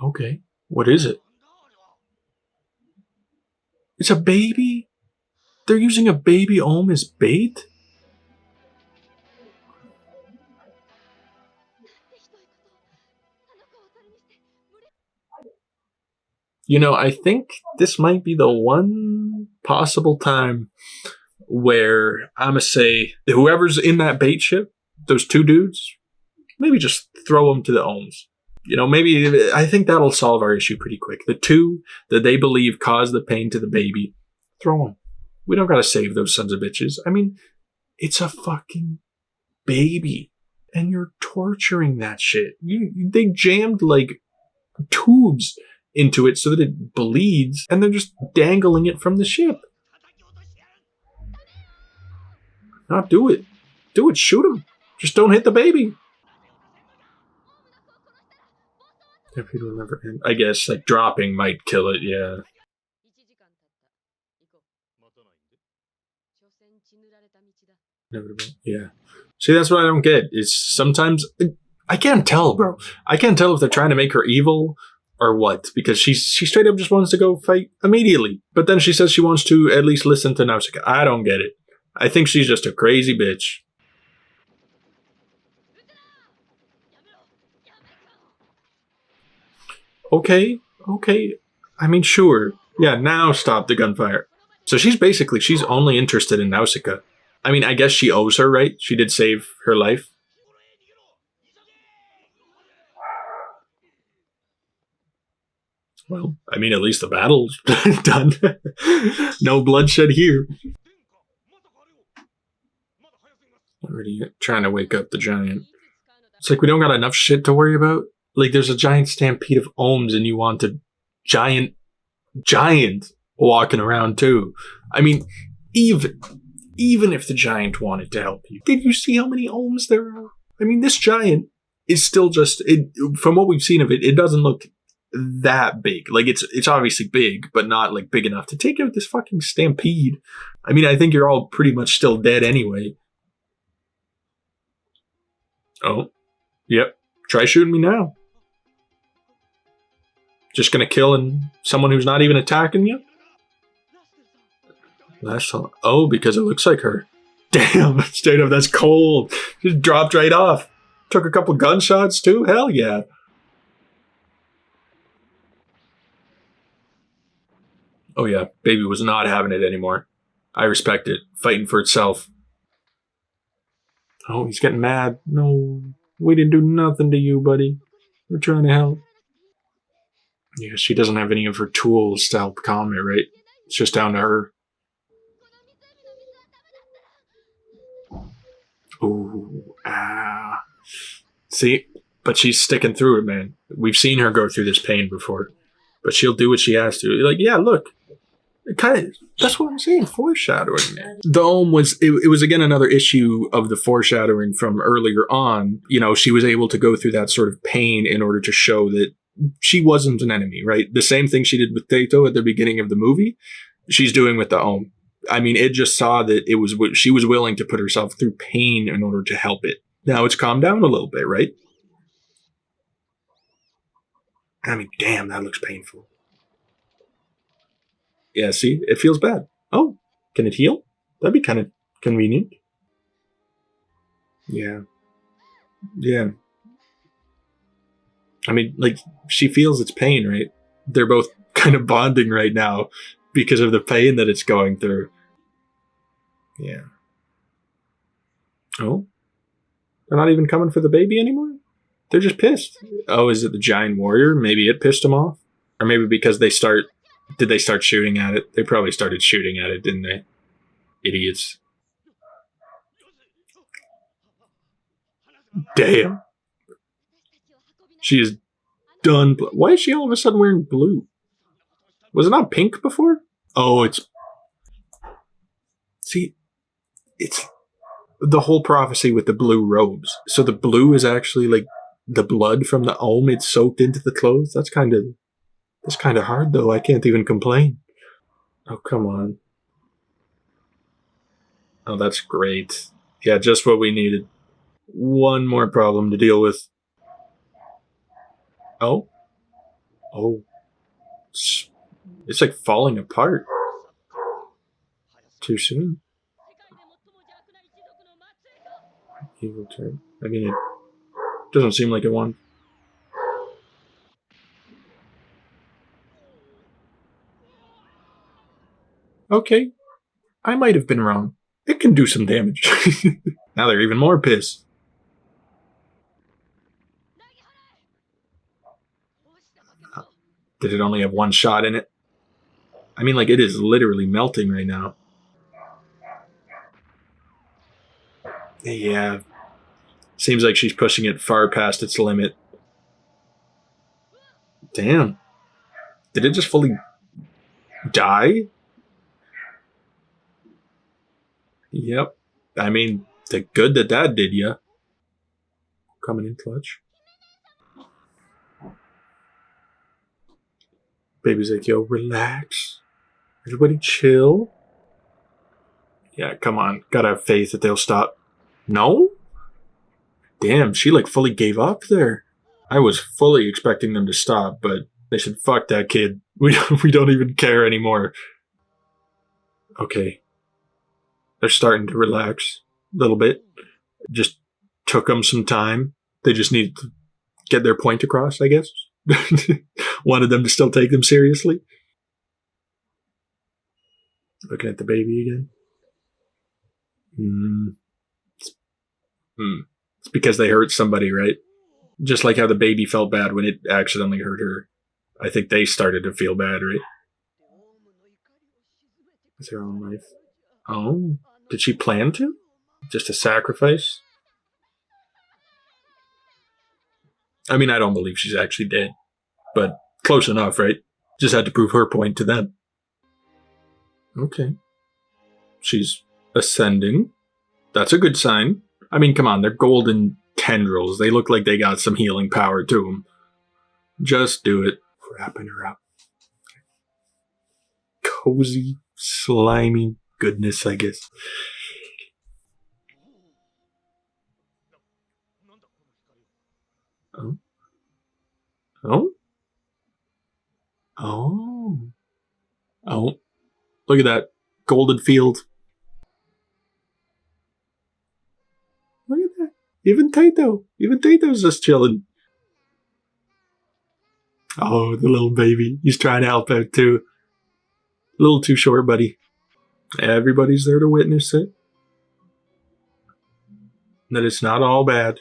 Okay. What is it? It's a baby? They're using a baby ohm as bait? You know, I think this might be the one possible time where I'm going to say whoever's in that bait ship, those 2 dudes, maybe just throw them to the ohms. You know, maybe, I think that'll solve our issue pretty quick. The two that they believe caused the pain to the baby, throw them. We don't gotta save those sons of bitches. I mean, it's a fucking baby. And you're torturing that shit. They jammed, like, tubes into it so that it bleeds, and they're just dangling it from the ship. Not do it. Do it. Shoot him. Just don't hit the baby. Stampede will never end. I guess, like, dropping might kill it, yeah. Inevitable. Yeah. See, that's what I don't get. Is sometimes I can't tell, bro. I can't tell if they're trying to make her evil or what, because she straight up just wants to go fight immediately. But then she says she wants to at least listen to Nausicaa. I don't get it. I think she's just a crazy bitch. Okay. I mean, sure. Yeah, now stop the gunfire. So she's only interested in Nausicaa. I mean, I guess she owes her, right? She did save her life. Well, I mean, at least the battle's done. No bloodshed here. Already trying to wake up the giant. It's like we don't got enough shit to worry about. Like, there's a giant stampede of ohms and you want a giant walking around too. I mean, even if the giant wanted to help you, did you see how many ohms there are? I mean, this giant is still just, from what we've seen of it, it doesn't look that big. Like, it's obviously big, but not, like, big enough to take out this fucking stampede. I mean, I think you're all pretty much still dead anyway. Oh, yep. Try shooting me now. Just gonna kill someone who's not even attacking you? Oh, because it looks like her. Damn, straight up, that's cold. Just dropped right off. Took a couple gunshots too? Hell yeah. Oh yeah, baby was not having it anymore. I respect it. Fighting for itself. Oh, he's getting mad. No, we didn't do nothing to you, buddy. We're trying to help. Yeah, she doesn't have any of her tools to help calm it, right? It's just down to her. Ooh, ah. See? But she's sticking through it, man. We've seen her go through this pain before. But she'll do what she has to. Like, yeah, look. That's what I'm saying. Foreshadowing, man. The ohm was, it was again another issue of the foreshadowing from earlier on. You know, she was able to go through that sort of pain in order to show that she wasn't an enemy, right? The same thing she did with Tato at the beginning of the movie, she's doing with the ohm. I mean, it just saw that she was willing to put herself through pain in order to help it. Now it's calmed down a little bit, right? I mean, damn, that looks painful. Yeah, see? It feels bad. Oh, can it heal? That'd be kind of convenient. Yeah. Yeah. I mean, like, she feels its pain, right? They're both kind of bonding right now because of the pain that it's going through. Yeah. Oh? They're not even coming for the baby anymore? They're just pissed. Oh, is it the giant warrior? Maybe it pissed them off? Or maybe because did they start shooting at it? They probably started shooting at it, didn't they? Idiots. Damn. She is done. Why is she all of a sudden wearing blue? Was it not pink before? Oh, it's... See, it's the whole prophecy with the blue robes. So the blue is actually like the blood from the ohm. It's soaked into the clothes. That's kind of hard, though. I can't even complain. Oh, come on. Oh, that's great. Yeah, just what we needed. One more problem to deal with. Oh. Oh. It's like falling apart. Too soon. Evil turn. I mean, it doesn't seem like it won. Okay. I might have been wrong. It can do some damage. Now they're even more pissed. Did it only have one shot in it? I mean, like, it is literally melting right now. Yeah. Seems like she's pushing it far past its limit. Damn. Did it just fully die? Yep. I mean, the good that did ya. Coming in clutch. Baby's like, yo, relax. Everybody chill. Yeah, come on. Gotta have faith that they'll stop. No? Damn, she like fully gave up there. I was fully expecting them to stop, but they said, fuck that kid. We don't even care anymore. Okay. They're starting to relax a little bit. Just took them some time. They just needed to get their point across, I guess. Wanted them to still take them seriously. Looking at the baby again. It's because they hurt somebody, right? Just like how the baby felt bad when it accidentally hurt her. I think they started to feel bad, right? With her own life. Oh, did she plan to? Just a sacrifice? I mean, I don't believe she's actually dead. But close enough, right? Just had to prove her point to them. Okay. She's ascending. That's a good sign. I mean, come on, they're golden tendrils. They look like they got some healing power to them. Just do it. Wrapping her up. Cozy, slimy goodness, I guess. Oh. Oh? Oh. Oh. Look at that. Golden field. Look at that. Even Tato's just chilling. Oh, the little baby. He's trying to help out too. A little too short, buddy. Everybody's there to witness it. That it's not all bad.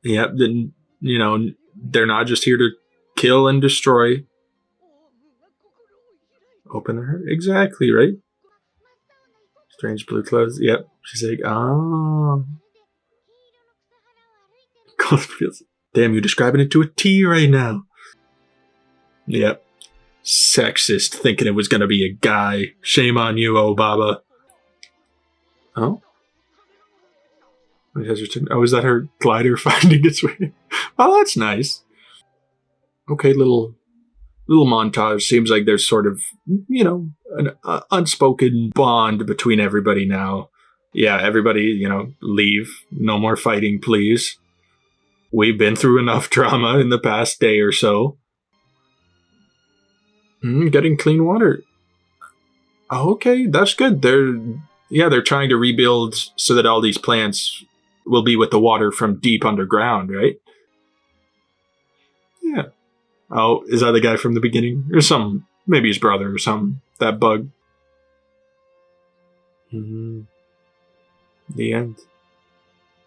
Yep, then, you know, they're not just here to kill and destroy. Open their heart. Exactly, right? Strange blue clothes. Yep. She's like, ah. Damn, you're describing it to a T right now. Yep. Sexist, thinking it was going to be a guy. Shame on you, oh Baba. Oh? Oh, is that her glider finding its way? Oh, that's nice. Okay, little montage. Seems like there's sort of, you know, an unspoken bond between everybody now. Yeah, everybody, you know, leave. No more fighting, please. We've been through enough drama in the past day or so. Getting clean water. Okay, that's good. They're trying to rebuild so that all these plants will be with the water from deep underground, right? Yeah. Oh, is that the guy from the beginning? Or maybe his brother or something. That bug. The end.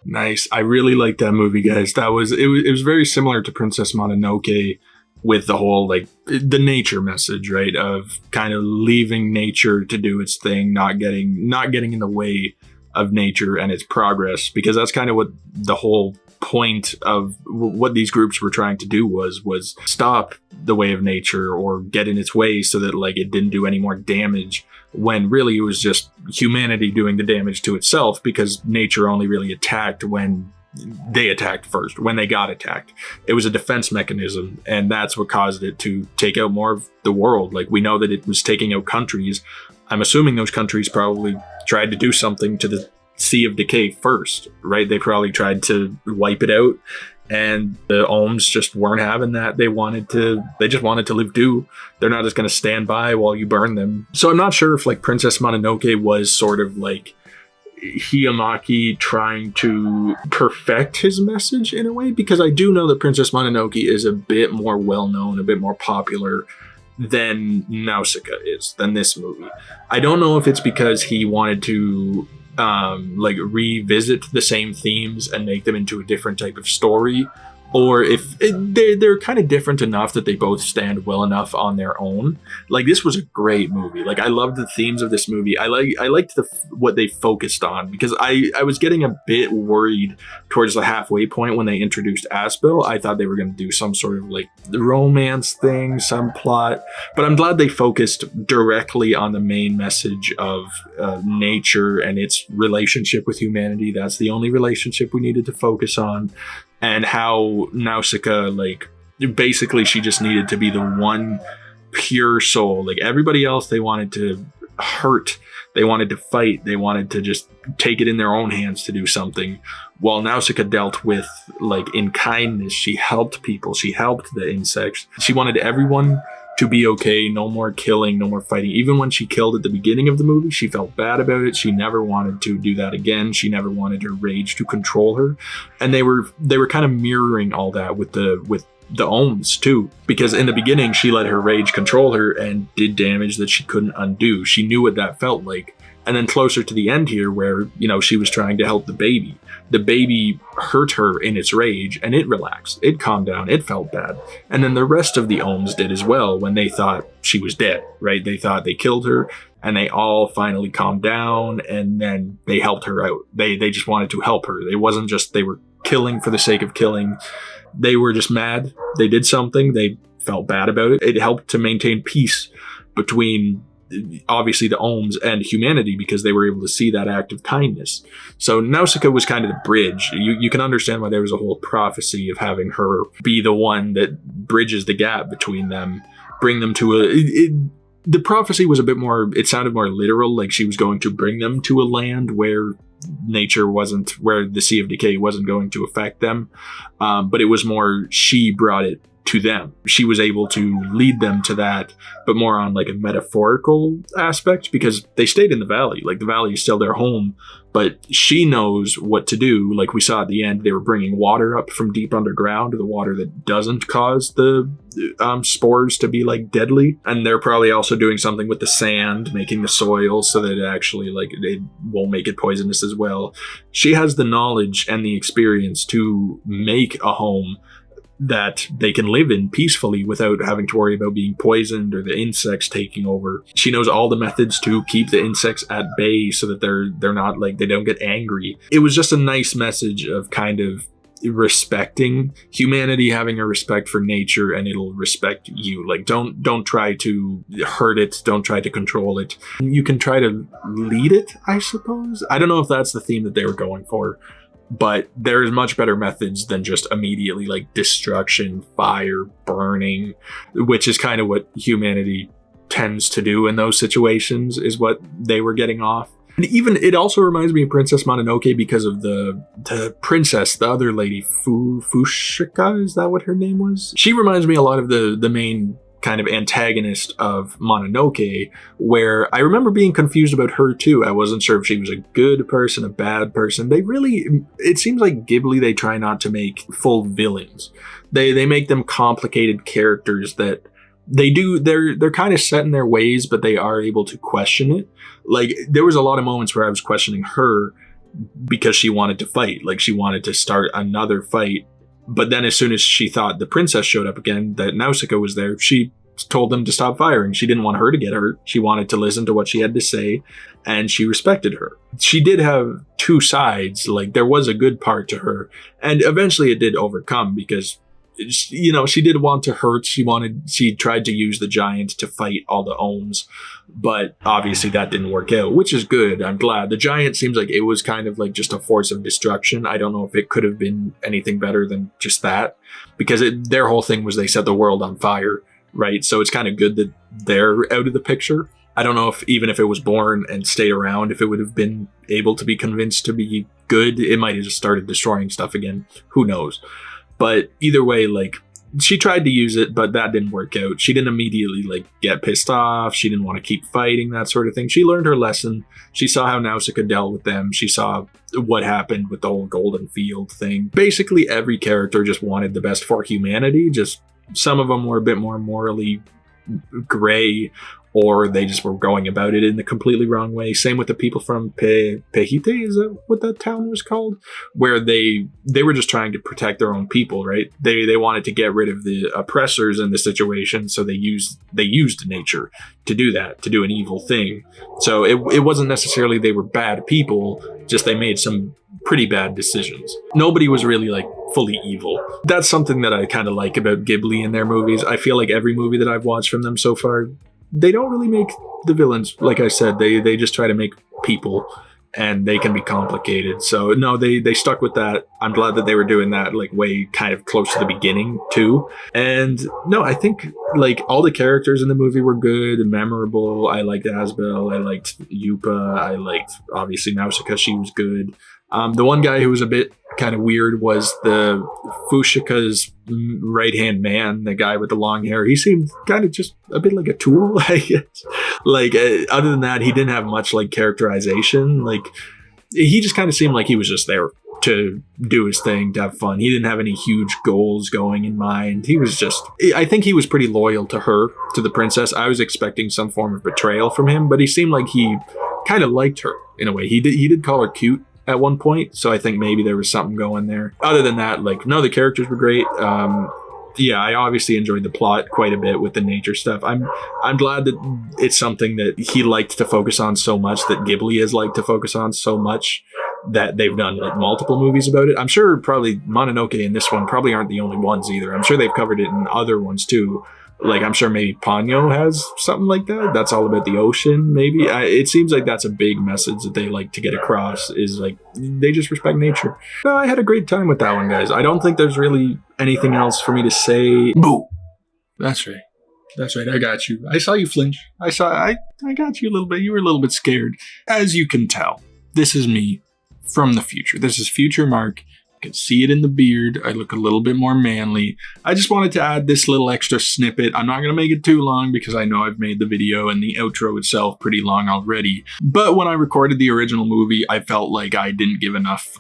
Nice. I really liked that movie, guys. It was very similar to Princess Mononoke with the whole, like, the nature message, right? Of kind of leaving nature to do its thing, not getting in the way of nature and its progress, because that's kind of what the whole point of what these groups were trying to do was stop the way of nature or get in its way so that, like, it didn't do any more damage, when really it was just humanity doing the damage to itself, because nature only really attacked when they attacked first, when they got attacked. It was a defense mechanism, and that's what caused it to take out more of the world. Like, we know that it was taking out countries. I'm assuming those countries probably tried to do something to the Sea of Decay first, right? They probably tried to wipe it out, and the ohms just weren't having that. They just wanted to live too. They're not just going to stand by while you burn them. So I'm not sure if, like, Princess Mononoke was sort of like Hiyamaki trying to perfect his message in a way, because I do know that Princess Mononoke is a bit more well-known, a bit more popular than Nausicaa is, than this movie. I don't know if it's because he wanted to revisit the same themes and make them into a different type of story, or if they're kind of different enough that they both stand well enough on their own. Like, this was a great movie. Like, I loved the themes of this movie. I liked what they focused on, because I was getting a bit worried towards the halfway point when they introduced Aspel. I thought they were going to do some sort of like romance thing, some plot, but I'm glad they focused directly on the main message of nature and its relationship with humanity. That's the only relationship we needed to focus on. And how Nausicaa, like, basically she just needed to be the one pure soul. Like, everybody else, they wanted to hurt, they wanted to fight, they wanted to just take it in their own hands to do something. While Nausicaa dealt with, like, in kindness, she helped people, she helped the insects. She wanted everyone to be okay, no more killing, no more fighting. Even when she killed at the beginning of the movie, she felt bad about it. She never wanted to do that again. She never wanted her rage to control her. And they were kind of mirroring all that with the ohms too, because in the beginning she let her rage control her and did damage that she couldn't undo. She knew what that felt like. And then closer to the end here, where, you know, she was trying to help the baby hurt her in its rage, and it relaxed, it calmed down, it felt bad. And then the rest of the ohms did as well when they thought she was dead, right? They thought they killed her, and they all finally calmed down, and then they helped her out. They just wanted to help her. It wasn't just they were killing for the sake of killing. They were just mad. They did something. They felt bad about it. It helped to maintain peace between, obviously, the ohms and humanity, because they were able to see that act of kindness. So Nausicaa was kind of the bridge. You can understand why there was a whole prophecy of having her be the one that bridges the gap between them, bring them to the prophecy was a bit more, it sounded more literal, like she was going to bring them to a land where nature wasn't, where the Sea of Decay wasn't going to affect them. But it was more, she brought it to them. She was able to lead them to that, but more on like a metaphorical aspect, because they stayed in the valley. Like, the valley is still their home, but she knows what to do. Like we saw at the end, they were bringing water up from deep underground, the water that doesn't cause the spores to be like deadly. And they're probably also doing something with the sand, making the soil so that it actually, like, it won't make it poisonous as well. She has the knowledge and the experience to make a home that they can live in peacefully without having to worry about being poisoned or the insects taking over. She knows all the methods to keep the insects at bay so that they're not, like, they don't get angry. It was just a nice message of kind of respecting humanity, having a respect for nature, and it'll respect you. Like, don't try to hurt it, don't try to control it. You can try to lead it, I suppose. I don't know if that's the theme that they were going for, but there's much better methods than just immediately, like, destruction, fire, burning, which is kind of what humanity tends to do in those situations, is what they were getting off. And even, it also reminds me of Princess Mononoke because of the princess, the other lady, Fushika, is that what her name was? She reminds me a lot of the main kind of antagonist of Mononoke, where I remember being confused about her too. I wasn't sure if she was a good person, a bad person. It seems like Ghibli, they try not to make full villains. They make them complicated characters that they're kind of set in their ways, but they are able to question it. Like, there was a lot of moments where I was questioning her because she wanted to fight, like she wanted to start another fight. But then as soon as she thought the princess showed up again, that Nausicaa was there, she told them to stop firing. She didn't want her to get hurt. She wanted to listen to what she had to say, and she respected her. She did have two sides. Like, there was a good part to her, and eventually it did overcome, because, you know, she did want to hurt. She tried to use the giant to fight all the ohms, but obviously that didn't work out, which is good. I'm glad. The giant seems like it was kind of like just a force of destruction. I don't know if it could have been anything better than just that, because their whole thing was they set the world on fire, right? So it's kind of good that they're out of the picture. I don't know if, even if it was born and stayed around, if it would have been able to be convinced to be good. It might have just started destroying stuff again. Who knows? But either way, like, she tried to use it, but that didn't work out. She didn't immediately, like, get pissed off. She didn't want to keep fighting, that sort of thing. She learned her lesson. She saw how Nausicaa dealt with them. She saw what happened with the whole golden field thing. Basically, every character just wanted the best for humanity. Just some of them were a bit more morally gray or they just were going about it in the completely wrong way. Same with the people from Pehite, is that what that town was called? Where they were just trying to protect their own people, right? They wanted to get rid of the oppressors in the situation, so they used nature to do that, to do an evil thing. So it wasn't necessarily they were bad people, just they made some pretty bad decisions. Nobody was really like fully evil. That's something that I kind of like about Ghibli in their movies. I feel like every movie that I've watched from them so far, they don't really make the villains, like I said, they just try to make people, and they can be complicated. So no, they stuck with that. I'm glad that they were doing that like way kind of close to the beginning too. And no, I think like all the characters in the movie were good and memorable. I liked Asbel, I liked Yupa, I liked obviously Nausicaa, she was good. The one guy who was a bit kind of weird was the Fushika's right-hand man, the guy with the long hair. He seemed kind of just a bit like a tool, I guess. Like, other than that, he didn't have much, like, characterization. Like, he just kind of seemed like he was just there to do his thing, to have fun. He didn't have any huge goals going in mind. He was just... I think he was pretty loyal to her, to the princess. I was expecting some form of betrayal from him, but he seemed like he kind of liked her, in a way. He did call her cute at one point, so I think maybe there was something going there. Other than that, like, no, the characters were great. Yeah, I obviously enjoyed the plot quite a bit with the nature stuff. I'm glad that it's something that he liked to focus on so much, that Ghibli has liked to focus on so much, that they've done like multiple movies about it. I'm sure probably Mononoke and this one probably aren't the only ones either. I'm sure they've covered it in other ones too. Like, I'm sure maybe Ponyo has something like that. That's all about the ocean, maybe. It seems like that's a big message that they like to get across, is like, they just respect nature. No, I had a great time with that one, guys. I don't think there's really anything else for me to say. Boo! That's right. That's right. I got you. I saw you flinch. I got you a little bit. You were a little bit scared. As you can tell, this is me from the future. This is future Mark. You can see it in the beard. I look a little bit more manly. I just wanted to add this little extra snippet. I'm not going to make it too long because I know I've made the video and the outro itself pretty long already. But when I recorded the original movie, I felt like I didn't give enough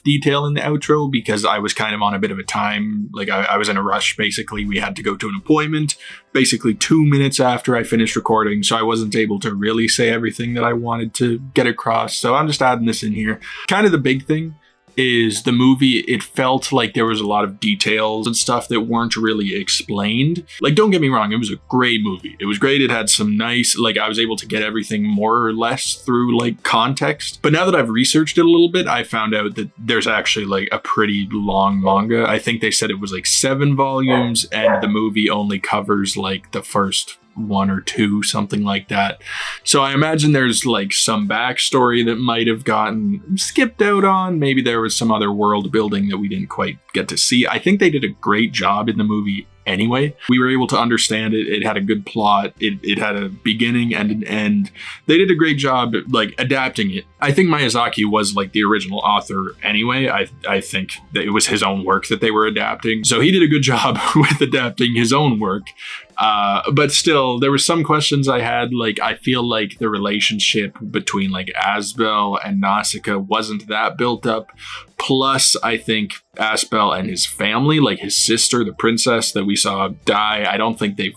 detail in the outro because I was kind of on a bit of a time. Like, I was in a rush, basically. We had to go to an appointment basically 2 minutes after I finished recording, so I wasn't able to really say everything that I wanted to get across. So I'm just adding this in here. Kind of the big thing is the movie, it felt like there was a lot of details and stuff that weren't really explained. Like, don't get me wrong, it was a great movie. It was great. It had some nice, like, I was able to get everything more or less through, like, context. But now that I've researched it a little bit, I found out that there's actually, like, a pretty long manga. I think they said it was, like, 7 volumes, and the movie only covers, like, the first 1 or 2, something like that. So I imagine there's like some backstory that might have gotten skipped out on. Maybe there was some other world building that we didn't quite get to see. I think they did a great job in the movie anyway. We were able to understand it. It had a good plot. It had a beginning and an end. They did a great job like adapting it. I think Miyazaki was like the original author anyway. I think that it was his own work that they were adapting. So he did a good job with adapting his own work. But still, there were some questions I had. Like, I feel like the relationship between like Asbel and Nausicaa wasn't that built up. Plus, I think Asbel and his family, like his sister, the princess that we saw die, I don't think they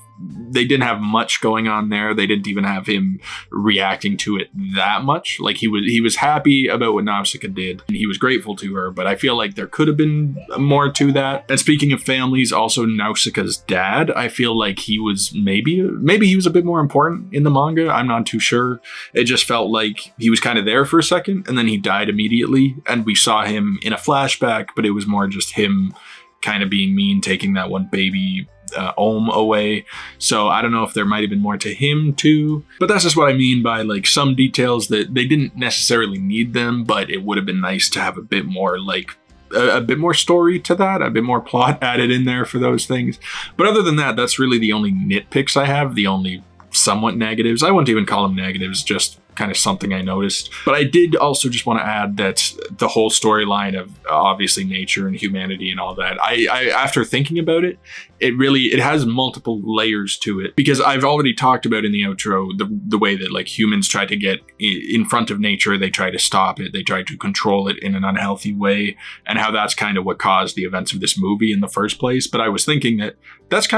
didn't have much going on there. They didn't even have him reacting to it that much. Like, he was happy about what Nausicaa did, and he was grateful to her, but I feel like there could have been more to that. And speaking of families, also Nausicaa's dad, I feel like he was maybe he was a bit more important in the manga. I'm not too sure. It just felt like he was kind of there for a second, and then he died immediately, and we saw him in a flashback, but it was more just him kind of being mean, taking that one baby away. So I don't know if there might have been more to him too, but that's just what I mean by like some details that they didn't necessarily need them, but it would have been nice to have a bit more like a bit more story to that, a bit more plot added in there for those things. But other than that, that's really the only nitpicks I have, the only somewhat negatives. I wouldn't even call them negatives, just kind of something I noticed. But I did also just want to add that the whole storyline of obviously nature and humanity and all that, I after thinking about it, it has multiple layers to it, because I've already talked about in the outro the way that like humans try to get in front of nature, they try to stop it, they try to control it in an unhealthy way, and how that's kind of what caused the events of this movie in the first place. But I was thinking that that's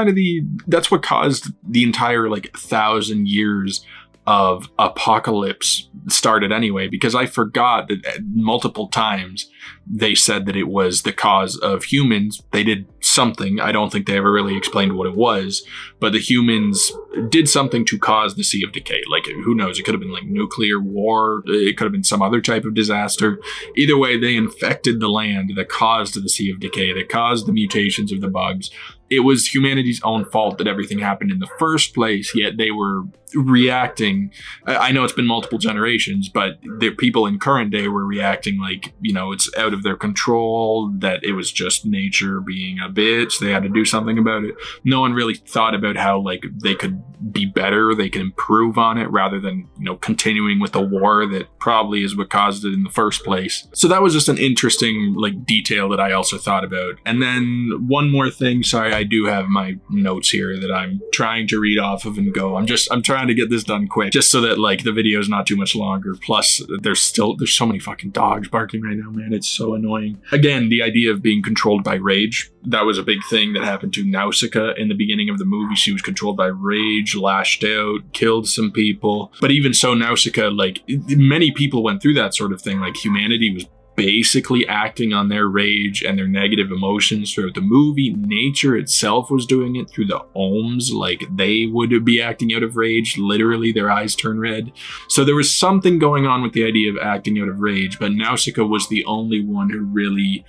what caused the entire like 1,000 years of apocalypse started anyway, because I forgot that multiple times they said that it was the cause of humans. They did something. I don't think they ever really explained what it was, but the humans did something to cause the Sea of Decay. Like, who knows? It could have been like nuclear war. It could have been some other type of disaster. Either way, they infected the land that caused the Sea of Decay, that caused the mutations of the bugs. It was humanity's own fault that everything happened in the first place, yet they were reacting. I know it's been multiple generations, but the people in current day were reacting like, you know, it's out of their control, that it was just nature being a bitch. They had to do something about it. No one really thought about how like they could be better, they could improve on it, rather than, you know, continuing with the war that probably is what caused it in the first place. So that was just an interesting like detail that I also thought about. And then one more thing, sorry, I do have my notes here that I'm trying to read off of and go. I'm trying to get this done quick, just so that like the video is not too much longer. Plus there's so many fucking dogs barking right now, man. It's so annoying. Again, the idea of being controlled by rage, that was a big thing that happened to Nausicaa in the beginning of the movie. She was controlled by rage, lashed out, killed some people. But even so, Nausicaa, like many people went through that sort of thing. Like humanity was basically acting on their rage and their negative emotions throughout the movie. Nature itself was doing it through the ohms, like they would be acting out of rage, literally their eyes turn red. So there was something going on with the idea of acting out of rage, but Nausicaa was the only one who really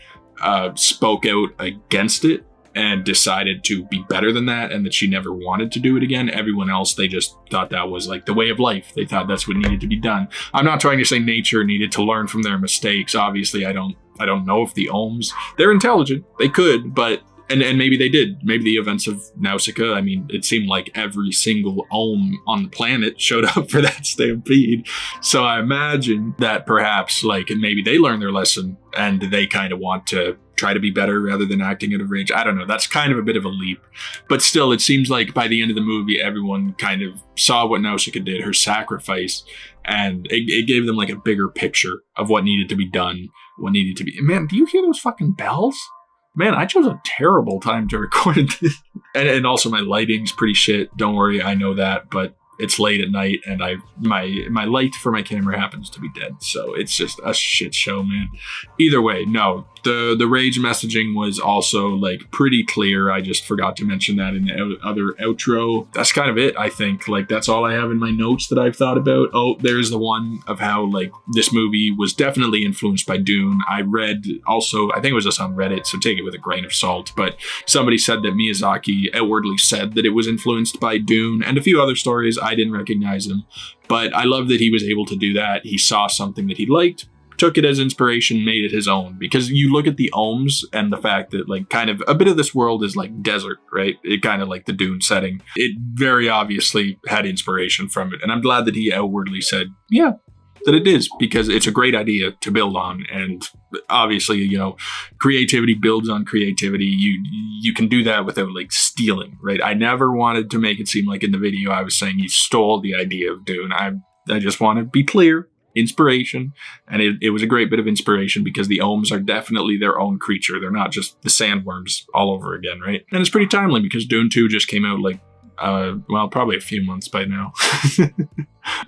spoke out against it and decided to be better than that, and that she never wanted to do it again. Everyone else, they just thought that was like the way of life. They thought that's what needed to be done. I'm not trying to say nature needed to learn from their mistakes. Obviously, I don't know if the ohms, they're intelligent. They could, but and maybe they did. Maybe the events of Nausicaa, I mean, it seemed like every single ohm on the planet showed up for that stampede. So I imagine that perhaps like maybe they learned their lesson and they kind of want to try to be better rather than acting out of rage. I don't know. That's kind of a bit of a leap. But still, it seems like by the end of the movie, everyone kind of saw what Nausicaa did, her sacrifice, and it gave them like a bigger picture of what needed to be done, what needed to be. Man, do you hear those fucking bells? Man, I chose a terrible time to record this. And also my lighting's pretty shit. Don't worry, I know that, but it's late at night and my light for my camera happens to be dead. So it's just a shit show, man. Either way, no. The rage messaging was also like pretty clear. I just forgot to mention that in the other outro. That's kind of it, I think. Like that's all I have in my notes that I've thought about. Oh, there's the one of how like this movie was definitely influenced by Dune. I read also, I think it was just on Reddit, so take it with a grain of salt, but somebody said that Miyazaki outwardly said that it was influenced by Dune and a few other stories. I didn't recognize him, but I love that he was able to do that. He saw something that he liked, took it as inspiration, made it his own. Because you look at the ohms and the fact that like kind of a bit of this world is like desert, right? It kind of like the Dune setting. It very obviously had inspiration from it. And I'm glad that he outwardly said, yeah, that it is, because it's a great idea to build on. And obviously, you know, creativity builds on creativity. You can do that without like stealing, right? I never wanted to make it seem like in the video I was saying he stole the idea of Dune. I just want to be clear. Inspiration, and it was a great bit of inspiration because the ohms are definitely their own creature. They're not just the sandworms all over again, right? And it's pretty timely because Dune 2 just came out like well, probably a few months by now.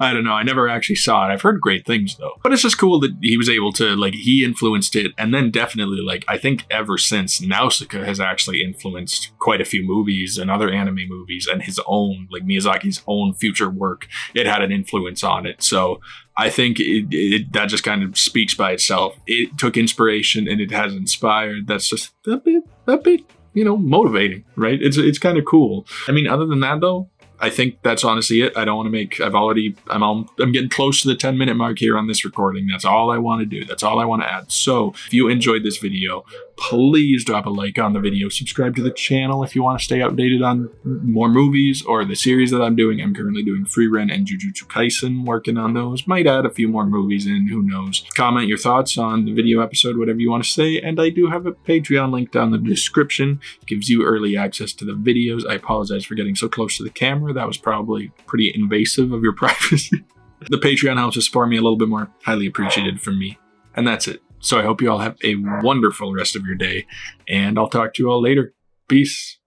I don't know. I never actually saw it. I've heard great things though. But it's just cool that he was able to, like, he influenced it. And then definitely, like, I think ever since, Nausicaa has actually influenced quite a few movies and other anime movies, and his own, like Miyazaki's own future work. It had an influence on it. So I think that just kind of speaks by itself. It took inspiration and it has inspired. That's just a bit, you know, motivating, right? It's kind of cool. I mean, other than that though, I think that's honestly it. I don't want to make, I'm getting close to the 10-minute mark here on this recording. That's all I want to do. That's all I want to add. So if you enjoyed this video, please drop a like on the video. Subscribe to the channel if you want to stay updated on more movies or the series that I'm doing. I'm currently doing Frieren and Jujutsu Kaisen, working on those. Might add a few more movies in, who knows. Comment your thoughts on the video episode, whatever you want to say. And I do have a Patreon link down in the description. It gives you early access to the videos. I apologize for getting so close to the camera. That was probably pretty invasive of your privacy. The Patreon helps to support me a little bit more. Highly appreciated from me. And that's it. So I hope you all have a wonderful rest of your day, and I'll talk to you all later. Peace.